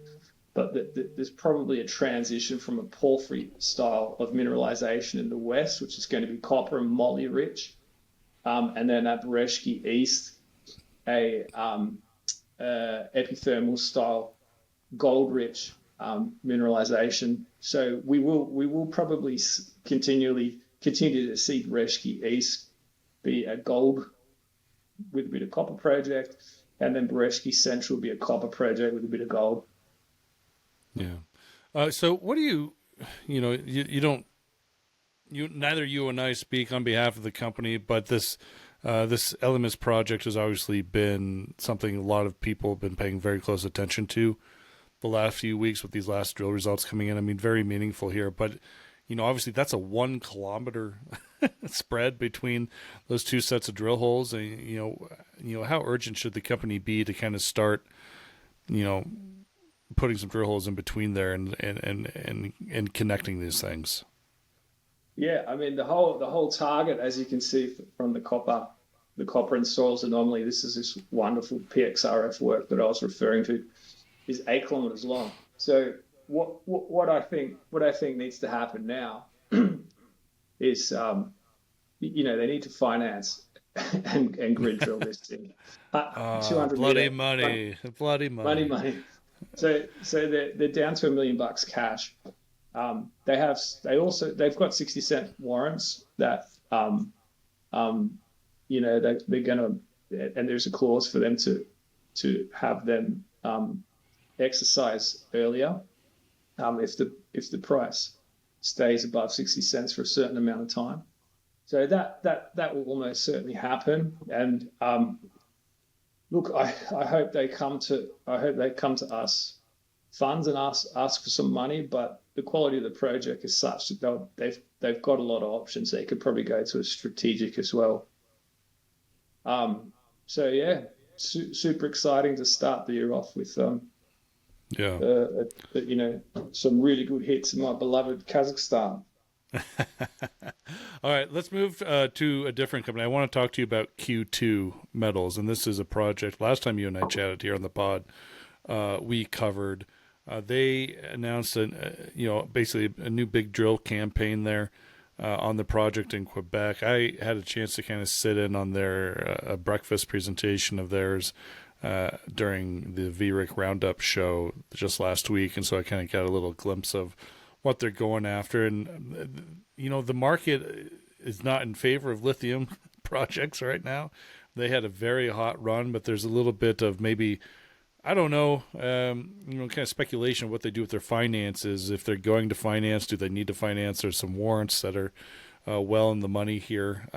but there's probably a transition from a porphyry style of mineralization in the west, which is going to be copper and moly rich, and then at Bereshki East, a epithermal style gold rich mineralization. So we will probably continue to see Bereshki East be a gold with a bit of copper project, and then Bereshki Central will be a copper project with a bit of gold. Yeah. So what do you don't, neither you and I speak on behalf of the company, but this Elements project has obviously been something a lot of people have been paying very close attention to the last few weeks with these last drill results coming in. I mean, very meaningful here, but obviously that's a 1 kilometer spread between those two sets of drill holes. And, how urgent should the company be to kind of start, putting some drill holes in between there and connecting these things? Yeah, I mean the whole target, as you can see from the copper and soils anomaly, this wonderful PXRF work that I was referring to, is 8 kilometers long. So what I think needs to happen now is they need to finance and grid drill this thing. 200 bloody meter, money. money. So they're down to $1 million cash. They've got 60-cent warrants that they're gonna, and there's a clause for them to have them exercise earlier if the price stays above 60 cents for a certain amount of time. So that will almost certainly happen. And look, I hope they come to us funds and ask for some money, but the quality of the project is such that they've got a lot of options. They could probably go to a strategic as well. So yeah, super exciting to start the year off with. Yeah. Some really good hits in my beloved Kazakhstan. All right, let's move to a different company. I want to talk to you about Q2 Metals, and this is a project. Last time you and I chatted here on the pod, we covered. They announced, basically a new big drill campaign there on the project in Quebec. I had a chance to kind of sit in on their breakfast presentation of theirs during the VRIC Roundup show just last week, and so I kind of got a little glimpse of what they're going after. And the market is not in favor of lithium projects right now. They had a very hot run, but there's a little bit of maybe, I don't know, kind of speculation of what they do with their finances. If they're going to finance, do they need to finance? There's some warrants that are well in the money here.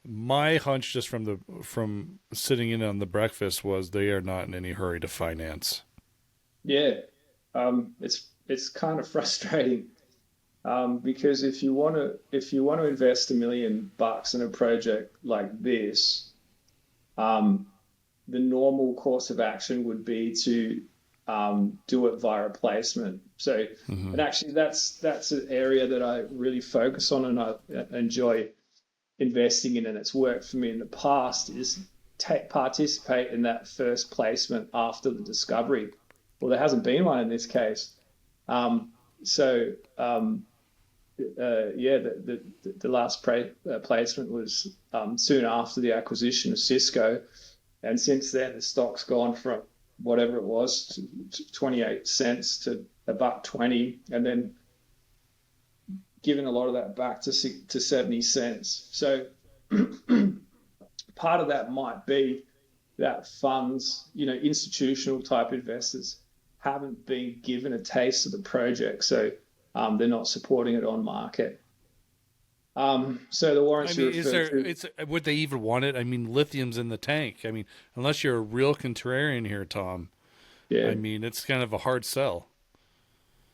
My hunch, just from sitting in on the breakfast, was they are not in any hurry to finance. Yeah, it's kind of frustrating because if you want to invest $1 million in a project like this, the normal course of action would be to do it via a placement. So, and actually, that's an area that I really focus on and I enjoy investing in, and it's worked for me in the past. Is participate in that first placement after the discovery. Well, there hasn't been one in this case. The last placement was soon after the acquisition of Cisco. And since then, the stock's gone from whatever it was, 28 cents to $1.20, and then giving a lot of that back to 70 cents. So part of that might be that funds, institutional type investors haven't been given a taste of the project, so they're not supporting it on market. So the warrants. Would they even want it? I mean, lithium's in the tank. I mean, unless you're a real contrarian here, Tom. Yeah. I mean, it's kind of a hard sell.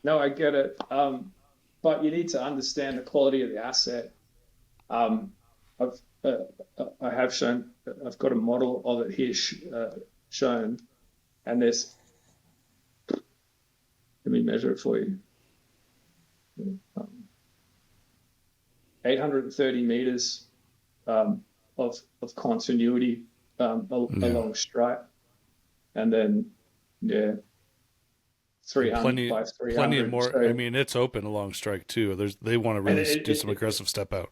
No, I get it. But you need to understand the quality of the asset. I have shown. I've got a model of it here shown, and there's. Let me measure it for you. 830 meters of continuity along strike, and then 300 by 300. Plenty more. So, I mean, it's open along strike too. They want to really do some aggressive step out.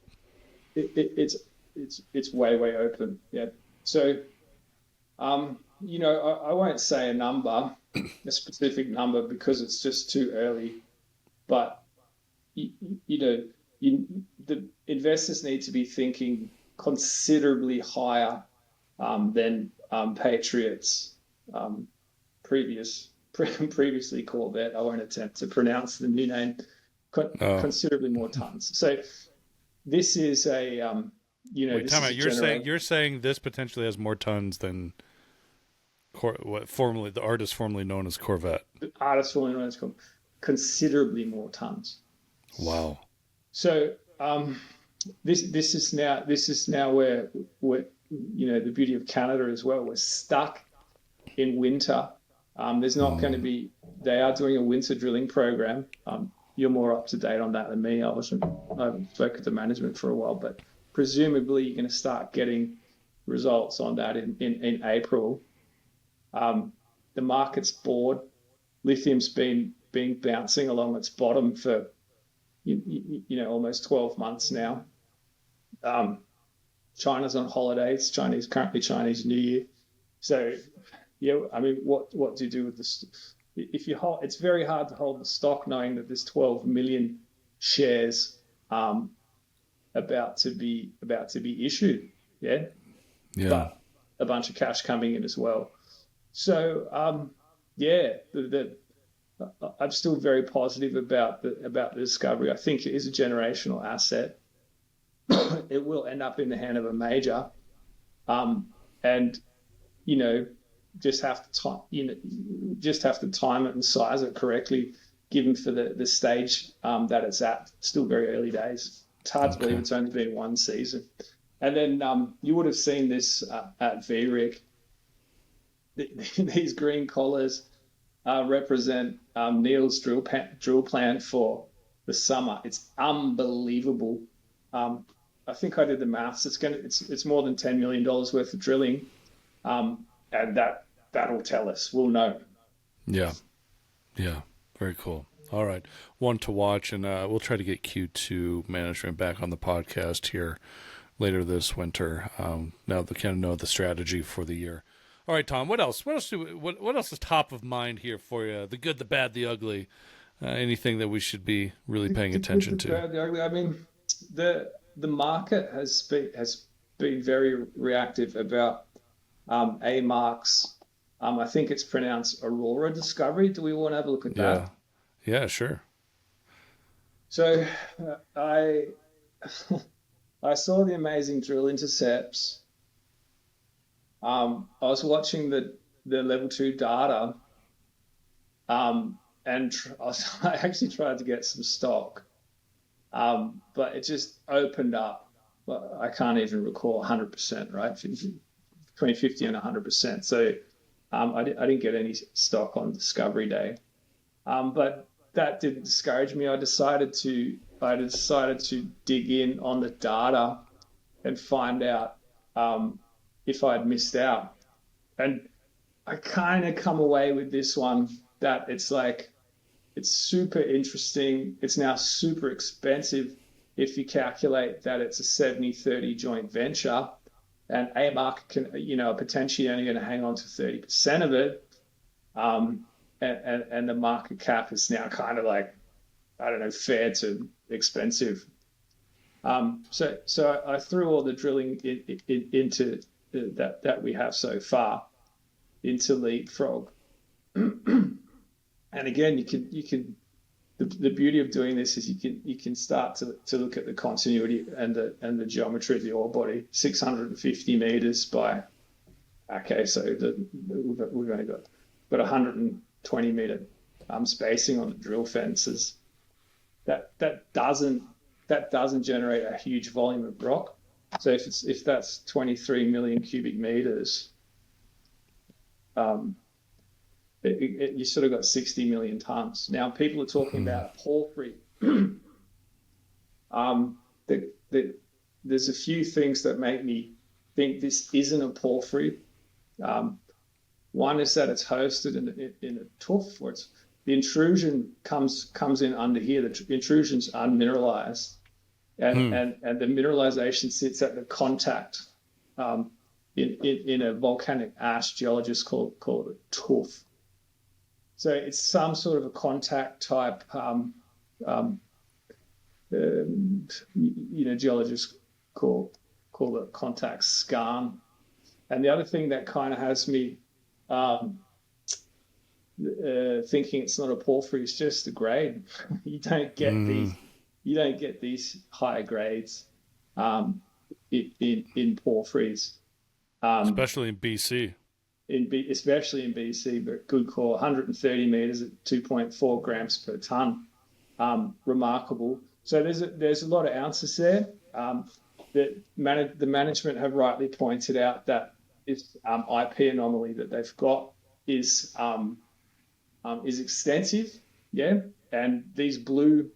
It's way open. Yeah. So, I won't say a number, a specific number, because it's just too early. But the investors need to be thinking considerably higher than Patriot's previously called that. I won't attempt to pronounce the new name. Considerably more tons. So this is a Wait, time out. You're saying this potentially has more tons than the artist formerly known as Corvette. The artist formerly known as Corvette. Considerably more tons. Wow. So this is now where the beauty of Canada as well. We're stuck in winter. There's not going to be. They are doing a winter drilling program. You're more up to date on that than me. I haven't spoken to management for a while, but presumably you're going to start getting results on that in April. The market's bored. Lithium's been bouncing along its bottom for almost 12 months now. China's on holidays. Currently Chinese New Year. So, I mean, what do you do with this? If you hold, it's very hard to hold the stock knowing that there's 12 million shares about to be issued. Yeah. But a bunch of cash coming in as well. So, I'm still very positive about the discovery. I think it is a generational asset. It will end up in the hand of a major, and just have to time, just have to time it and size it correctly, given for the stage that it's at. Still very early days. It's hard to believe it's only been one season. And then you would have seen this at VRIC. These green collars represent Neil's drill plan for the summer. It's unbelievable. I think I did the maths. It's more than $10 million worth of drilling, and that'll tell us. We'll know. Yeah, very cool. All right, one to watch, and we'll try to get Q2 management back on the podcast here later this winter. Now they kind of know the strategy for the year. All right, Tom. What else? What else is top of mind here for you? The good, the bad, the ugly. Anything that we should be really paying attention to? Bad, the ugly. I mean, the market has been very reactive about AMARC's. I think it's pronounced Aurora discovery. Do we want to have a look at that? Yeah, sure. So I saw the amazing drill intercepts. I was watching the level 2 data, and I actually tried to get some stock, but it just opened up. Well, I can't even recall 100%, right? Between 50 and 100%. So I didn't get any stock on Discovery Day, but that didn't discourage me. I decided to dig in on the data and find out if I'd missed out. And I kind of come away with this one that it's super interesting. It's now super expensive if you calculate that it's a 70-30 joint venture, and AMARC can, potentially only going to hang on to 30% of it. And the market cap is now kind of like, I don't know, fair to expensive. So I threw all the drilling into that we have so far into Leapfrog. And again, you can the beauty of doing this is you can start to look at the continuity and the geometry of the ore body. 650 meters by, okay, so we've only got 120 meter spacing on the drill fences. That doesn't generate a huge volume of rock. So if that's 23 million cubic meters, you sort of got 60 million tons. Now people are talking about a porphyry. There's a few things that make me think this isn't a porphyry. One is that it's hosted in a tuff, where the intrusion comes in under here. The intrusion's unmineralized. And the mineralization sits at the contact in a volcanic ash. Geologists call it a tuff. So it's some sort of a contact type. Geologists call it contact skarn. And the other thing that kind of has me thinking it's not a porphyry is just the grade. You don't get these high grades in porphyries, especially in BC. Especially in BC, but good call. 130 meters at 2.4 grams per ton, remarkable. So there's a lot of ounces there. The management have rightly pointed out that this IP anomaly that they've got is extensive, yeah, and these blue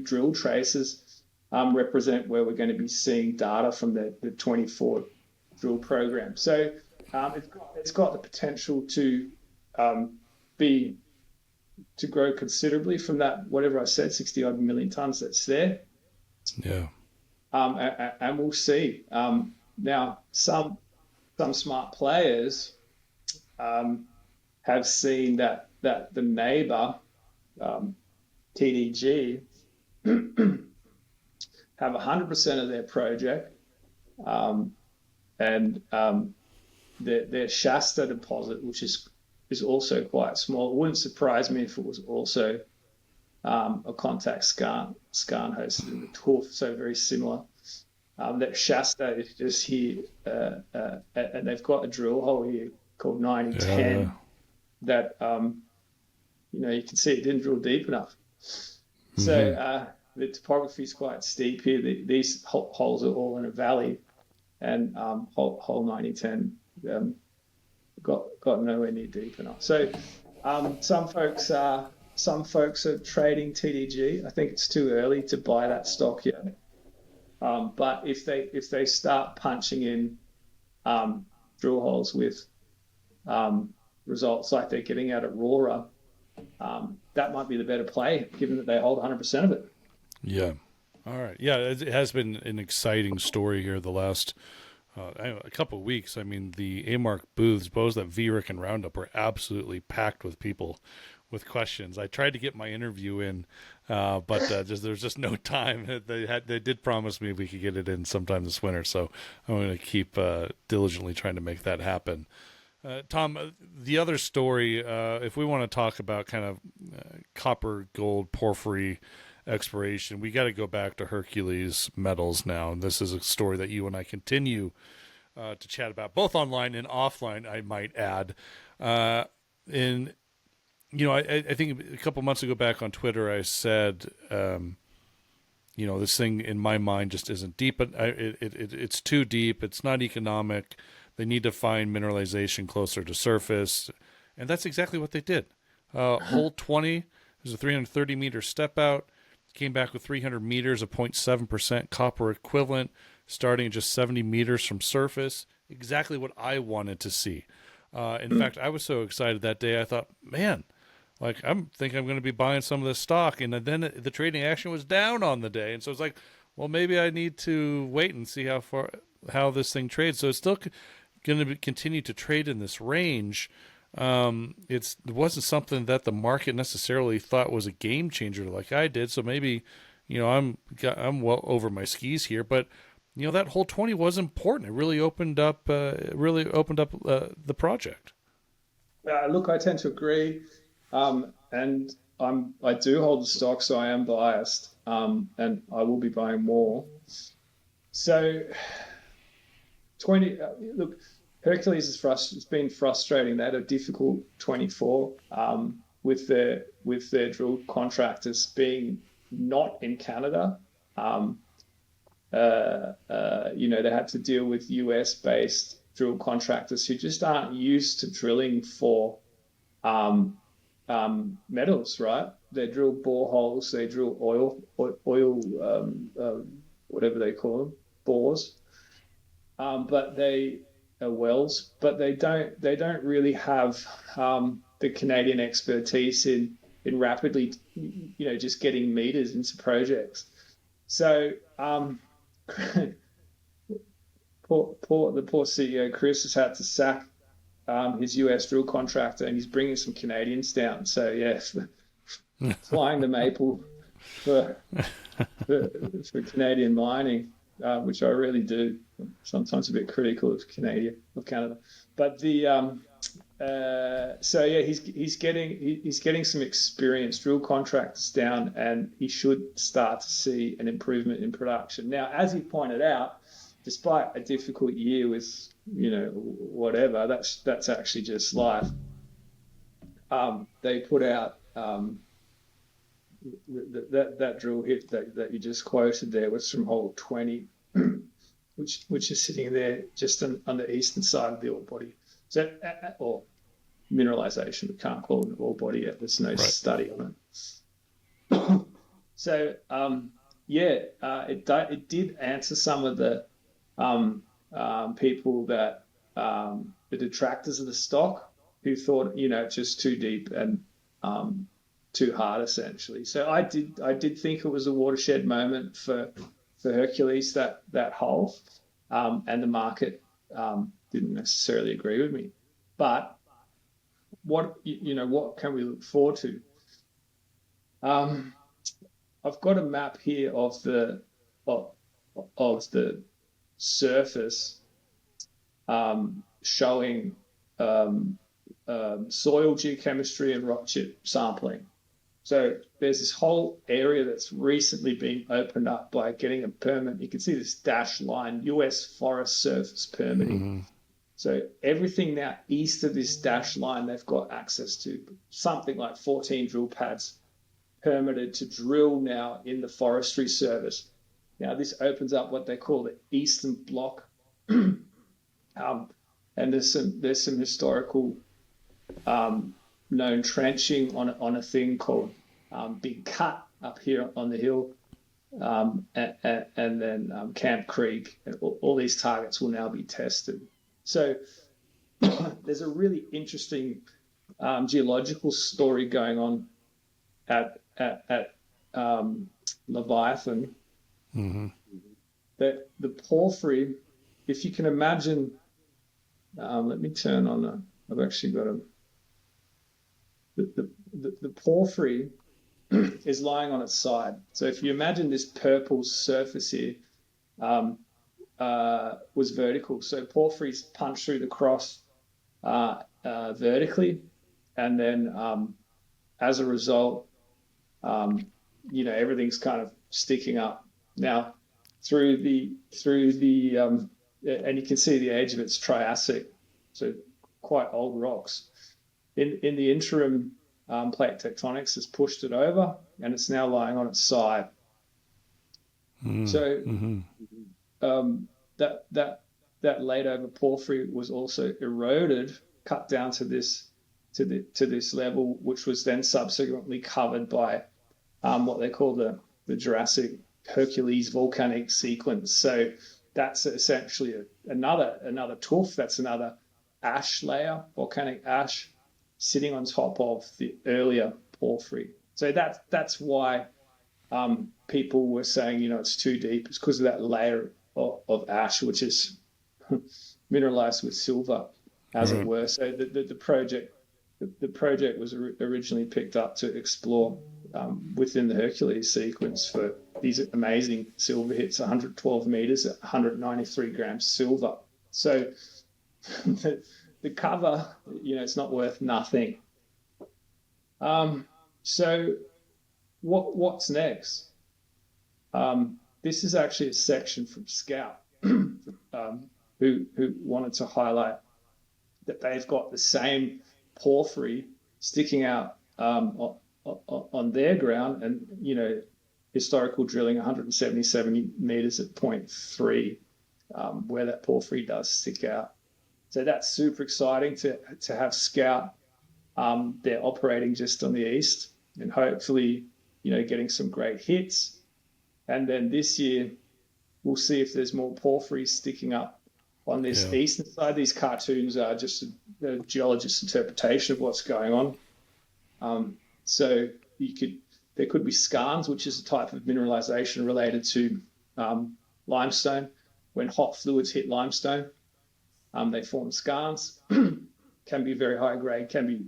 drill traces represent where we're going to be seeing data from the 24 drill program. So it's got the potential to grow considerably from that, whatever I said, 60 odd million tons that's there. Yeah. And we'll see. Now some smart players have seen that the neighbor TDG have 100% of their project, and their Shasta deposit, which is also quite small. It wouldn't surprise me if it was also a contact skarn hosted in the tuff, so very similar. That Shasta is just here, and they've got a drill hole here called 9010 that you can see it didn't drill deep enough. So the topography is quite steep here. These holes are all in a valley, and hole 9010 got nowhere near deep enough. So some folks are trading TDG. I think it's too early to buy that stock yet. But if they start punching in drill holes with results like they're getting out at Aurora, that might be the better play, given that they hold 100% of it. Yeah. All right. Yeah, it has been an exciting story here the last a couple of weeks. I mean, the AMARC booths, both at Woolrych and Roundup, were absolutely packed with people with questions. I tried to get my interview in, but there's just no time. They did promise me we could get it in sometime this winter, so I'm going to keep diligently trying to make that happen. Tom, the other story, if we want to talk about kind of copper, gold, porphyry exploration, we got to go back to Hercules Metals now. And this is a story that you and I continue to chat about, both online and offline, I might add. I think a couple months ago back on Twitter, I said, this thing in my mind just isn't deep, but it's too deep. It's not economic. They need to find mineralization closer to surface. And that's exactly what they did. Hole 20 is a 330 meter step out. Came back with 300 meters of 0.7% copper equivalent, starting at just 70 meters from surface. Exactly what I wanted to see. In fact, I was so excited that day, I thought, man, I'm going to be buying some of this stock. And then the trading action was down on the day. And so it's like, well, maybe I need to wait and see how this thing trades. So it's still going to continue to trade in this range. It wasn't something that the market necessarily thought was a game changer like I did. So maybe, I'm well over my skis here, but that whole 20 was important. It really opened up the project. Look, I tend to agree. And I do hold the stock, so I am biased. And I will be buying more. So 20, look, Hercules it's been frustrating. They had a difficult 24 with their drill contractors being not in Canada. They had to deal with US-based drill contractors who just aren't used to drilling for metals, right? They drill boreholes, they drill oil, whatever they call them, bores. But they wells, but they don't really have the Canadian expertise in rapidly, just getting meters into projects. So the poor CEO Chris has had to sack his US drill contractor, and he's bringing some Canadians down. So yes, flying the maple for Canadian mining. Which I really do. Sometimes a bit critical of Canada, but he's getting some experienced drill contractors down, and he should start to see an improvement in production. Now, as he pointed out, despite a difficult year with whatever, that's actually just life. They put out that drill hit that you just quoted there was from hole 20, which is sitting there just on the eastern side of the ore body. So, or mineralization, we can't call it an ore body yet. There's no study on it. So, it did answer some of the people that the detractors of the stock who thought just too deep and too hard, essentially. So I did think it was a watershed moment for Hercules, that hole, and the market didn't necessarily agree with me. But what can we look forward to? I've got a map here of the surface showing soil geochemistry and rock chip sampling. So there's this whole area that's recently been opened up by getting a permit. You can see this dashed line, US Forest Service permitting. So everything now east of this dashed line, they've got access to something like 14 drill pads permitted to drill now in the Forestry Service. Now this opens up what they call the Eastern Block, and there's some historical known trenching on a thing called Big Cut up here on the hill, and then Camp Creek. And all these targets will now be tested. So there's a really interesting geological story going on at Leviathan. Mm-hmm. That the porphyry, if you can imagine, let me turn on. I've actually got the porphyry is lying on its side. So if you imagine this purple surface here was vertical, so porphyry's punched through the cross vertically, and then as a result, everything's kind of sticking up now through the and you can see the age of it's Triassic, so quite old rocks. In the interim, plate tectonics has pushed it over, and it's now lying on its side. So that laid over porphyry was also eroded, cut down to this level, which was then subsequently covered by what they call the Jurassic Hercules volcanic sequence. So that's essentially another tuff. That's another ash layer, volcanic ash, sitting on top of the earlier porphyry. So that's why people were saying, it's too deep. It's because of that layer of ash, which is mineralized with silver, as it were. So the project was originally picked up to explore within the Hercules sequence for these amazing silver hits, 112 meters at 193 grams silver. So the cover, it's not worth nothing. So what's next? This is actually a section from Scout who wanted to highlight that they've got the same porphyry sticking out on their ground, and historical drilling 177 meters at 0.3 where that porphyry does stick out. So that's super exciting to have Scout. They're operating just on the east, and hopefully getting some great hits. And then this year we'll see if there's more porphyry sticking up on this eastern side. These cartoons are just a geologist's interpretation of what's going on. So there could be skarns, which is a type of mineralization related to limestone. When hot fluids hit limestone, they form skarns. Can be very high grade, can be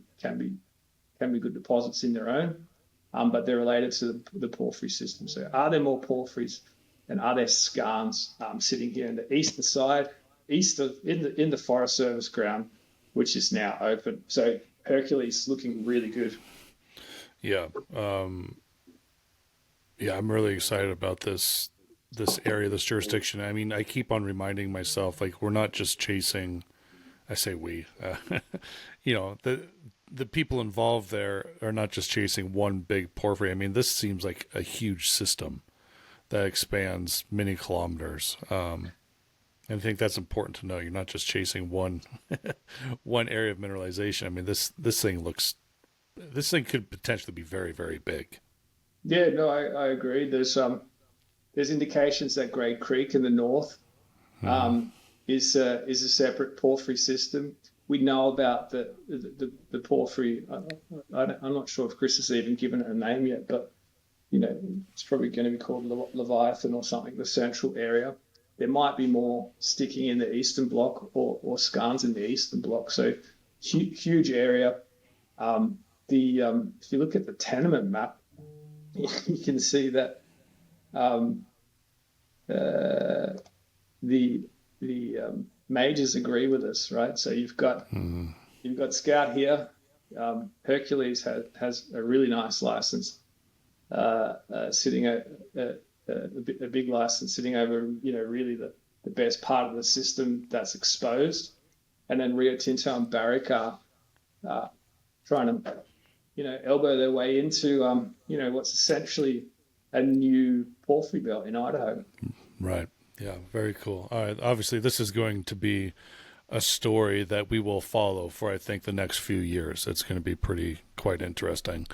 good deposits in their own, but they're related to the porphyry system. So are there more porphyries, and are there skarns sitting here in the eastern side, in the Forest Service ground, which is now open? So Hercules looking really good. Yeah. I'm really excited about this area, this jurisdiction. I mean, I keep on reminding myself, like, we're not just chasing, I say we, the people involved there are not just chasing one big porphyry. I mean, this seems like a huge system that expands many kilometers. And I think that's important to know. You're not just chasing one area of mineralization. I mean, this thing could potentially be very, very big. Yeah, no, I agree. There's indications that Great Creek in the north is a separate porphyry system. We know about the porphyry. I'm not sure if Chris has even given it a name yet, but it's probably going to be called Leviathan or something. The central area. There might be more sticking in the eastern block or skarns in the eastern block. So huge area. If you look at the tenement map, you can see that the majors agree with us, right? So you've got Scout here. Hercules has a really nice license, sitting at a big license sitting over really the best part of the system that's exposed. and then Rio Tinto and Barrick are trying to, elbow their way into, what's essentially a new porphyry belt in Idaho. Right. Yeah. Very cool. All right. Obviously, this is going to be a story that we will follow for, I think, the next few years. It's going to be quite interesting.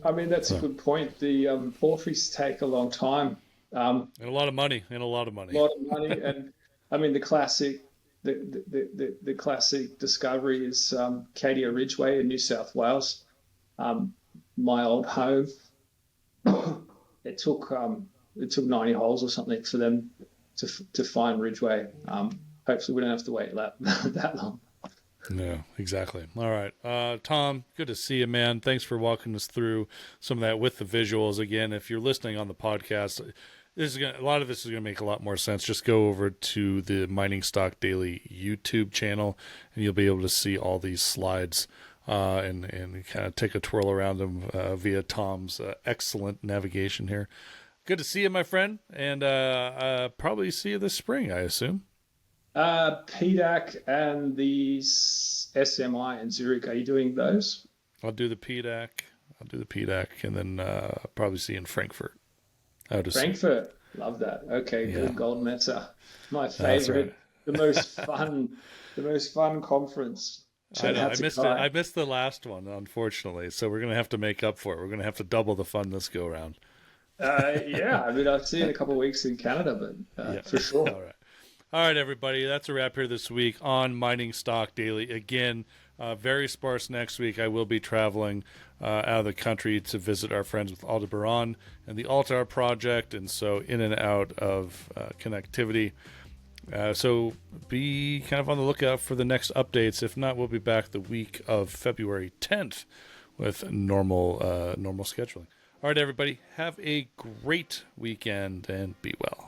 I mean, that's a good point. The porphyries take a long time. And a lot of money. A lot of money. And I mean, the classic discovery is Cadia Ridgeway in New South Wales, my old home. It took 90 holes or something for them to find Ridgeway. Hopefully we don't have to wait that long. Yeah, exactly. All right. Tom, good to see you, man. Thanks for walking us through some of that with the visuals. Again, if you're listening on the podcast, a lot of this is going to make a lot more sense. Just go over to the Mining Stock Daily YouTube channel, and you'll be able to see all these slides and kind of take a twirl around them via Tom's excellent navigation here. Good to see you, my friend, and probably see you this spring, I assume. PDAC and the SMI in Zurich. Are you doing those? I'll do the PDAC. And then probably see you in Frankfurt. Frankfurt. Love that. Okay, Yeah. good. Goldmesser. My favorite. Right. The most fun conference. I know. I missed the last one, unfortunately. So we're going to have to make up for it. We're going to have to double the fun this go around. Yeah. I mean, I'll see you in a couple of weeks in Canada, but for sure. All right, everybody. That's a wrap here this week on Mining Stock Daily. Again, very sparse next week. I will be traveling out of the country to visit our friends with Aldebaran and the Altar Project, and so in and out of connectivity. So be kind of on the lookout for the next updates. If not, we'll be back the week of February 10th with normal scheduling. All right, everybody. Have a great weekend and be well.